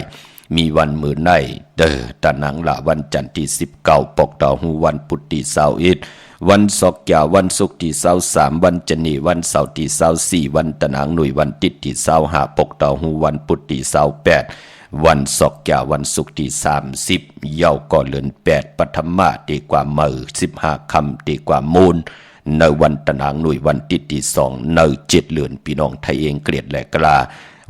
มีวันมือในตะนังละวันจันทร์ที่19ปกดาวหูวันพุธที่21วันศอกยาวันศุกร์ที่23วันจันนีวันเสาร์ที่24วันตะนังหน่วยวันติดที่25ปกดาวหูวันพุธที่28วันศอกยาวันศุกร์ที่30เย้าก่อเลือน8ปัทมาดีกว่ามื้อ15ค่ำดีกว่ามูลในวันตะนางหน่วยวันติดที่2ใน7เดือนพี่น้องไทยเองเกลียดแหลกลา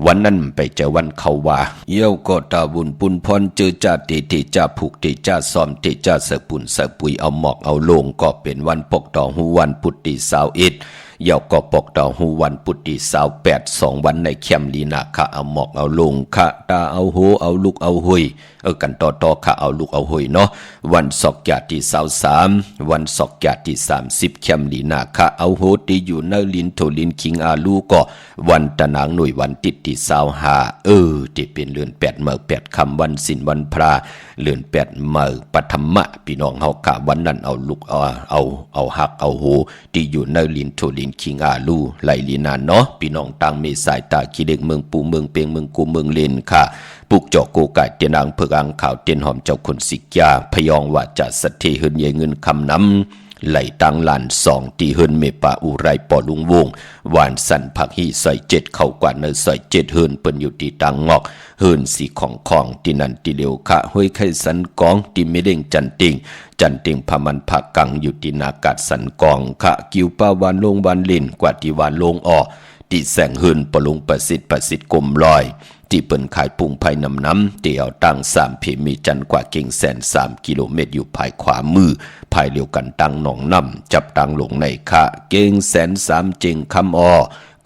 วันนั้นไปเจอวันเขาว่าเย้าก็ตาบุญปุนพรเจอจ่าเตจ่าผูกเตจ่าซ้อมเตจ่าเสปุ่นเสปุยเอาหมอกเอาโลงก็เป็นวันปกดอกหูวันพุธที่21เย้าก็ปกดอกหูวันพุธที่28 2วันในแคมลีนาค่ะเอาหมอกเอาโลงค่ะตาเอาโหเอาลูกเอาหุยกันต่อค่ะเอาลูกเอาหุยเนาะวันศอกยาที่23วันศอกยาที่30แคมลีนาค่ะเอาโหที่อยู่ในลินโทลินคิงอาลูก็วันตะนางหน่วยวันติดที่25ที่เป็นเดือน8มื้อ8ค่ำวันศีลวันพระเดือน8มื้อปฐมะพี่น้องเฮาค่ะวันนั้นเอาลูกเอาหักเอาโหที่อยู่ในลินโทลิน คิงอาลูไหลลีนานเนาะพี่น้องต่างมีสายตาขี้เด็กเมืองปูเมืองเปียงเมืองกูเมืองเลนค่ะปุกเจาะโกไก่เตียนางเผือกอังข่าวเตียนหอมเจ้าคนสิกยาพยองว่าจะสะเทหืนเยเงินคำน้ำไหลตังลานสองตีเฮินเมปาอุไรปอลุงวงหวานสันผักฮีใส่เจ็ดเข้ากว่าเนยใส่เจ็ดเฮินเปิ้นอยู่ตีตังงอกเฮินสีของตีนันตีเลียวค่ะห้วยไข่สันกองตีไม่เด้งจันติงพามันผักกังอยู่ตีนากาศสันกองค่ะกิวปาวานลงวานลินกว่าตีวานลงออตีแสงเฮินปลุงประสิทธิ์กลมลอยที่เปิ้นขายปุ่งภายน้ำเตี่ยวตั้ง3เพมีจันกว่าเก่งแสน3กิโลเมตรอยู่ภายขวามือภายเดียวกันตั้งหนองน้ำจับตั้งลงในค่ะเก่งแสน3เจงคำอ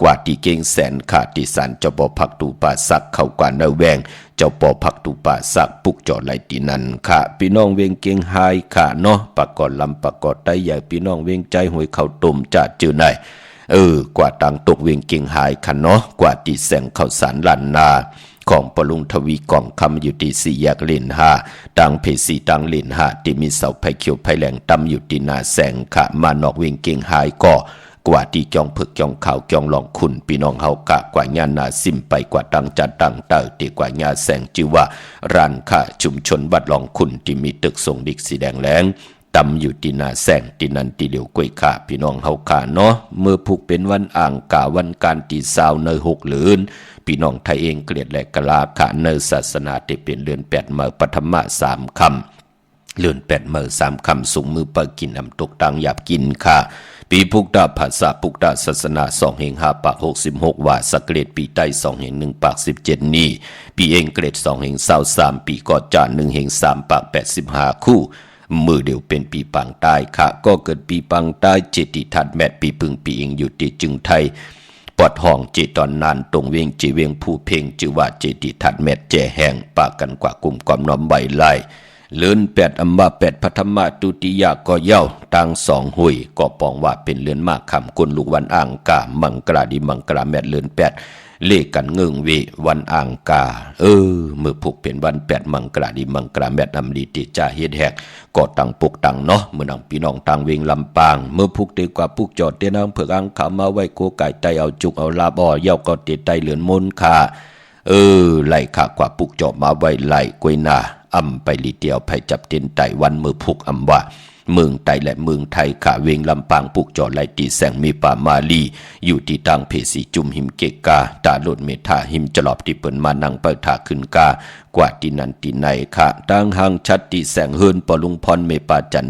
กว่าที่เก่งแสนค่ะที่สันเจ้าปอพักตูป่าสักเข้ากว่าเนแวงเจ้าปอพักตูป่าสักปุกจอดไหลตีนันค่ะพี่น้องเวียงเก่งไฮค่ะเนาะปะกอดลำปะกอดไตใหญ่พี่น้องเวียงใจหวยเข้าตุ่มจะจื้อไหนกว่าตังตกเวียงเก่งไฮค่ะเนาะกว่าที่แสงเข้าสารลันนาของปลุงทวีกองคำอยู่ที่4แยกเลน5ดังเพสีดังเลน5ที่มีเสาไผ่เขียวไผ่แหลงตำอยู่ที่นาแสงขะมานอกเวียงเก่งหายก็กว่าที่จองผึกจองข่าวจองลองคุณพี่น้องเฮากะกว่าญานาซิมไปกว่าดังจัดดังเต่าตีกว่าญาแสงจิว่าร้านค้าชุมชนบัดลองคุณที่มีตึกทรงดิกสีแดงแหลงตำอยู่ที่นาแสงที่นันตีเหลียวกวยขาพี่น้องเฮาขาเนาะเมื่อผูกเป็นวันอ่างกาวันการตีสาวเนย6 เลือนพี่น้องไทยเองเกลียดและกลาขาเนยศาสนาที่เป็นเลือน8เมื่อปฐมะ3 คำเลือน8เมื่อ3 คำสูงมือปะกินน้ำตกตังหยาบกินค่ะปีพุกดาภาษาพุกดาศาสนา2 แห่ง5 ปาก 66ว่าสักเกรดปีใต้2 แห่ง1 ปาก 17นี้ปีเองเกรด2 แห่ง23ปีกอจาน1 แห่ง3 ปาก 85 คู่มือเดียวเป็นปีปังใต้ค่ะก็เกิดปีปังใต้เจติทัดแมทปีพึ่งปีเองอยู่ที่จึงไทยปอดห้องเจตอนนานตรงเวียงเจเวียงผู้เพ่งจือว่าเจติทัดแมทแจแห่งปากกันกว่ากลุ่มความน้อมใบไล่เลื่อน8อัมมา8พัทมะตุติยาก็เย้าตั้ง2หุยก็ปองว่าเป็นเลื่อนมากคำกุลลูกวันอ่างกามังกราดีมังกราแมทเลื่อน8เลขกันเงืองเววันอ่างกามือผูกเป็นวัน8มังกราดีมังกราแมทอำดีติจ่าเฮ็ดแหกก็ตั้งปกตั้งเนาะเมื่อนังพี่น้องต่างเวงลำปางเมื่อผูกเตกว่าผูกจอดเตนางเผือกอ่างขามาไว้โกไก่ไตเอาจุกเอาลาบอเย้าก็เตไตเหลือนมนค่ะไล่ขากว่าผูกจอดมาไว้ไล่กวยนาอำไปลีเดียวไปจับเต็นไตวันมือผูกอำว่าเมืองไทยและเมืองไทยขาเวงลำปางปุกจอไหลตีแสงมีป่ามาลีอยู่ที่ทางเพสีจุมหิมเกกาตาโลดเมธาหิมจลอบที่เปิ่นมานั่งเปิดถาขึ้นกากว่าที่นันที่ไหนค่ะตั้งหางชัดตีแสงเฮินปอลุงพรเมปาจั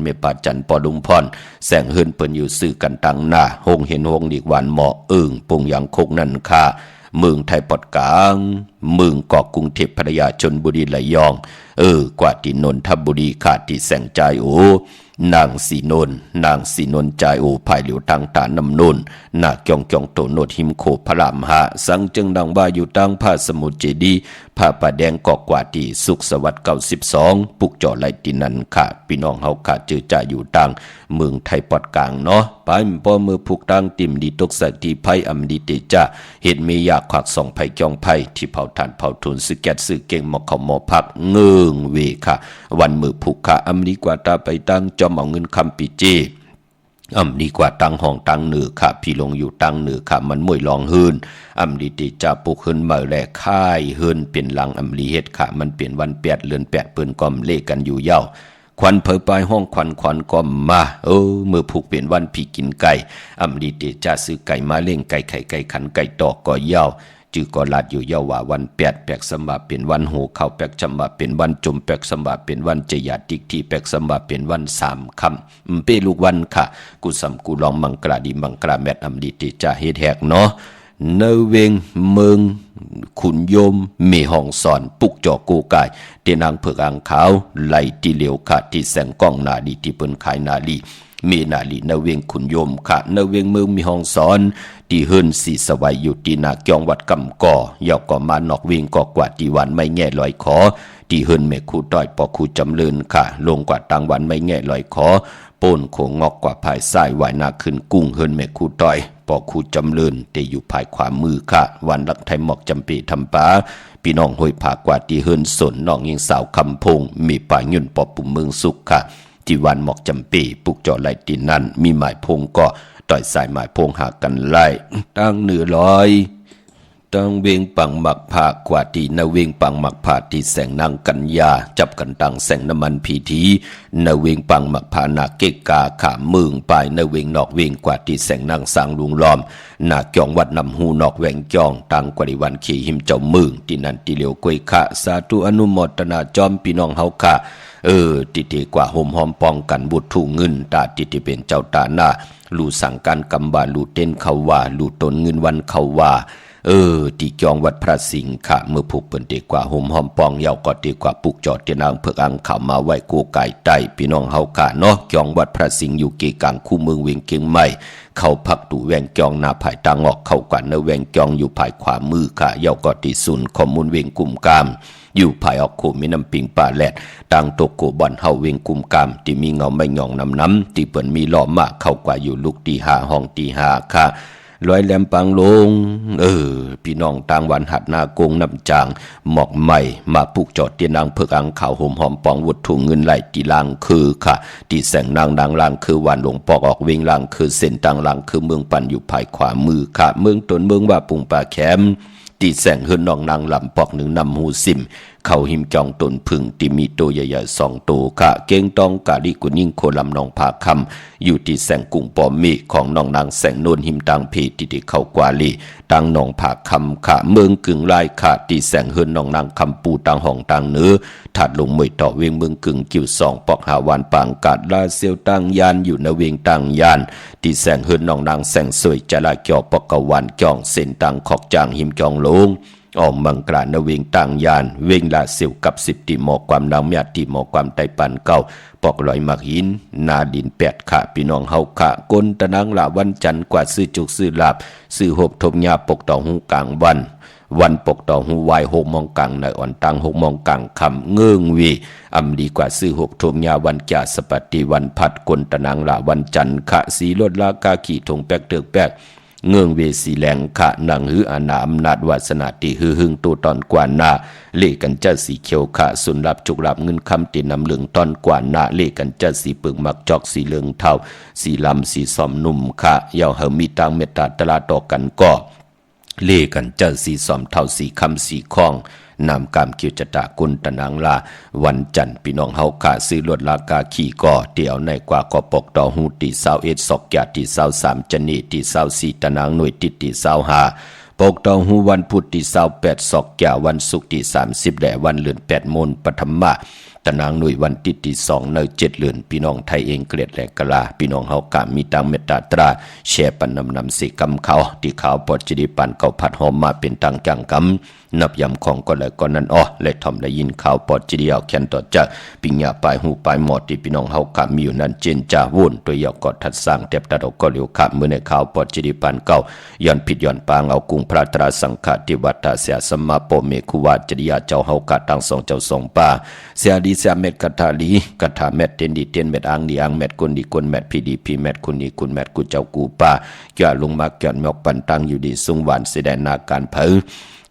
นปอลุงพรแสงเฮินเปิ่นอยู่สื่อกันตั้งหน้าหงเห็นหงดีกวันเหมาะปงยังคงนั่นค่ะเมืองไทยปอดกลางเมืองเกาะกรุงเทพพระยาชลบุรีระยองกว่าที่นนทบุรีขาดที่แสงใจนางสีนนใจโอภายเหลียวทางตานำนนนาจองโตโนดหิมโคพระรามหาสังจึงดังว่าอยู่ตั้งผ้าสมุทรเจดีผ้าป่าแดงกอกกว่าที่สุขสวัสดิ์92ปุกจอไหลตินันค่ะพี่น้องเฮาขาจือจ่าอยู่ตังเมืองไทยปอดกลางเนาะไปป้อมือผูกตังติ่มดีตกสักทีไพ่อำดีเตจ่าเห็นมีอยากขวักส่องไผ่จองไผ่ที่เผาถ่านเผาทุนสึกแกดสึกเก่งหมอกเขาหมอพักเงืองเวค่ะวันมือผูกค่ะอำดีกว่าตาไปตั้งจอมเอาเงินคำปีเจดีกว่าตังห้องตังเหนือค่ะพี่ลงอยู่ตังเหนือค่ะมันมวยลองฮืนดีติจ่าปุกฮืนมาแลค่ายฮืนเป็นหลังลีเฮ็ดค่ะมันเปลี่ยนวัน8 เดือน 8เปิ้นก้อมเลขกันอยู่เย้าควันเผยปลายห้องควันก้อมมามือผูกเป็นวันพี่กินไก่ดีติจ่าซื้อไก่มาเล่งไก่ไข่ไก่ขันไก่ตอกก็เย้าจือก็ลาดอยู่เย้าว่าวัน8แปกสมบัติเป็นวันโหเข้าแปกสมบัติเป็นวันจมแปกสมบัติเป็นวันเจยาติกที่แปกสมบัติเป็นวัน3 ค่ำเปลูกวันค่ะกูสำกูลองมังกราดีมังกราแมทดีติจ่าเฮ็ดแหกเนาะเนเวงเมืองขุนโยมมีห้องสอนปุกจอกูกายเตนางเผือกอ่างขาวไหลที่เหลียวขาดที่แสงกล้องนาดีที่เปิ้นขายนาลีมีนาลีเนเวงขุนโยมค่ะเนเวงเมืองมีห้องสอนที่เฮินสีสวัยอยู่ที่นาเกียงวัดกำก่อยาวก็มานอกเวงก็กว่าที่วันไม่แง่ลอยขอที่เฮินแม่ครูต้อยปอครูจำเริญค่ะลงกว่าตังวันไม่แง่ลอยขอป้นโขงอกกว่าภายซ้ายวายนาขึ้นกุ้งเฮินแม่ครูต้อยปอครูจำเริญแต่อยู่ภายขวามือค่ะวันลักไทยหมอกจำปีทำป้าพี่น้องห้อยผากว่าที่เฮินสนน้องยิงสาวคำพงมีป่ายุ่นปอปุ่มเมืองสุขค่ะที่วันหมอกจำปีปุกจอไหลตีนั่นมีหมายพงก็ ต่อยสายหมายพงหากันไล่ตั้งเหนือลอยตั้งเวงปังหมักผากกว่าที่นาเวงปังหมักผาที่แสงนางกัญญาจับกันตังแสงน้ำมันพีทีนาเวงปังหมักผานาเกกาขามึงปลายนาเวงนอกเวงกว่าที่แสงนางสางลุงล้อมนาเกียงวัดนำหูนอกแหวงจองตังกว่าดิวันขี่หิมเจ้ามึงที่นั่นที่เหลียวกวยขะสาธุอนุโมทนาจอมพี่น้องเฮาค่ะติติกว่าห่มหอมป้องกันบุตรถูเงินตาติติเป็นเจ้าตาหน้าลู่สั่งการกำบาลู่เต้นเขาว่าลู่ตนเงินวันเขาว่าที่จองวัดพระสิงห์ค่ะเมื่อผูกเปิ่นดีกว่าห่มหอมปองเยาวก็ดีกว่าปุกจอดเตียนางเพิกอังข่าวมาไหวกูไก่ไต้พี่น้องเฮาค่ะเนาะจองวัดพระสิงห์อยู่เกกลางคู่เมืองเวียงเกียงใหม่เข้าพักตู่แวงจองหน้าภายตางออกเข้ากว่าเนแวงจองอยู่ภายขวามือค่ะเยาวก็ดีศูนย์ข้อมูลเวียงกุมกามอยู่ภายออกโคมีน้ำปิงป่าแหลดตังโตโกบอนเฮาเวงกุมกามที่มีเงาไม่หย่องน้ำที่เปิ่นมีล้อมากเข้ากว่าอยู่ลูกตีหาห้องตีหาค่ะลอยแหลมปังลงพี่น้องต่างวันหัดนาโกงน้ำจางหมอกใหม่มาผูกจอดเตียนางเพิกอังข่าวห่มหอมปองวุดถุงเงินไหลตีลางคือค่ะที่แสงนางลางคือวันหลวงปอกออกเวงลางคือเส้นต่างลางคือเมืองปันอยู่ภายขวามือค่ะเมืองตนเมืองว่าปุ่งป่าแคมตีแสงเฮือนนองนางลำปอกหนึ่งนำหูซิมเข้าหิมจองตนพึ่งที่มีตัวใหญ่ๆ2ตัวค่ะเก้งตองกาลิกุนิ่งโคลำนองผาคำอยู่ที่แสงกุ้งปอมมีของน้องนางแสงโนนหิมตังพีที่เข้ากว่าลีตังนองผาคำค่ะเมืองกึ่งลายค่ะที่แสงเฮือนน้องนางคำปูตังห้องตังเนื้อถัดลงมวยต่อเวียงเมืองกึ่งกิ่ว2ปอกหาวานปางกาดลาเซียวตังยานอยู่ในเวียงตังยานที่แสงเฮือนน้องนางแสงสวยจะลาเกี่ยวปอกกวันจองเส้นตังขอกจางหิมจองลงออมมังกรานเวงต่างยานเวงลาเสียวกับ10ตีหมอกความนางเมียตีหมอกความไตปันเก่าปอกลอยมักหินนาดิน8ค่ะพี่น้องเฮาค่ะกลตะนางละวันจันทร์กว่าซื้อจุกซื้อลาบซื้อหบทมยาปกต่อหูกลางวันปกต่อหูวาย6 โมงกลางในอ่อนตัง6 โมงกลางคำเงื่องวีอำดีกว่าซื้อ6ทมยาวันจ่าสปฏิวันพัดกลตะนางละวันจันทร์ค่ะสีลดลากาขี่ทงแปกเตือกแปกเงื่องเวสีแหลงขะนางหืออาณาอำนาจวาสนาติหือหึงตัวตอนกว่าหน้าเลกันจัดสีเขียวขะสุนรับจุกรับเงินคำตินำเหลืองตอนกว่าหน้าเลกันจัดสีปึกมักจอกสีเหลืองเทาสีลำสีสอมนุ่มขะยาวเฮมีตังเมตตาตลาต่อกันก็เลกันจัดสีสอมเทาสีคำสีคล้องนำกามเกียวจตากุลตะนางลาวันจันทร์พี่น้องเฮาขาซื้อรถลากาขี่ก่อเดี่ยวในกว่าก็ปกต่อหูตี21ศอกยาตี23จันนีตี24ตะนางหน่วยติตี25ปกต่อหูวันพุธตี28ศอกยาวันศุกร์ตี30แด่วันเลือน8 โมงปฐมะตะนางหน่วยวันติดที่2ใน7 เดือนพี่น้องไทยเองเกลียดแหลกกะลาพี่น้องเฮากะมีตังเมตตาตราแชร์ปันนำสิกำเขาที่ขาวปอดจิดีปันเก่าผัดหอมมาเป็นตังจังกำนับยำของก็เลยก็นั้นและทอมได้ยินข่าวปอดจิดีเอาแคนต่อจากปิญญาปลายหูปลายหมอดที่พี่น้องเฮากะมีอยู่นั้นเจนจ่าวุ่นตัวยอกอดทัดสร้างเต็บตะดอกก็เหลียวขาเมื่อในข่าวปอดจิดีปันเก่าย้อนผิดย้อนปางเอากุ้งพระตราสังฆติวัตตาเสียสมมาโปเมคุวาจริยาเจ้าเฮากะตังสองเจ้าสองป่าเสียดีเสียเม็ดกะทาลีกะทาเม็ดเตนดีเตนเม็ดอังดีอังเม็ดคนดีคนเม็ดพีดีพีเม็ดคนดีคุณเม็ดกูเจ้ากูป่าแก่ลงมาแก่นมอกปันตังอยู่ดีสุงหวานแสดงนาการเผย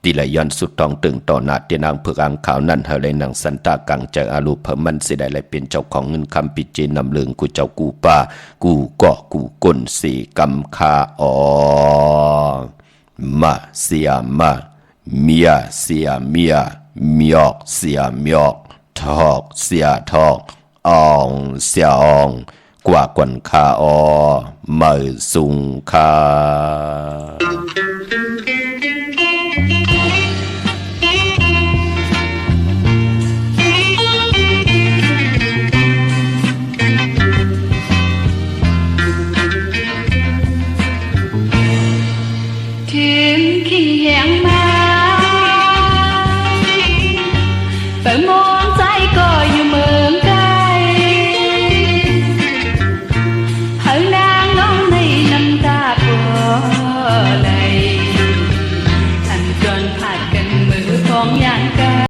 ตีไหลย้อนสุดทองตึงต่อหน้าเตียนางเผือกอังขาวนั่นเฮเลยนางสันตากังใจอาลูเพิ่มมันเสดายไหลเป็นเจ้าของเงินคำปิดเจนนำเลืองกูเจ้ากูป่ากูเกาะกูก้นสีกำคามาเสียมาเมียเสียเมียเมียอกเสียเมียอกทอกเสียทอกอองเสียอองกว่ากวนคาเมื่อสุงคา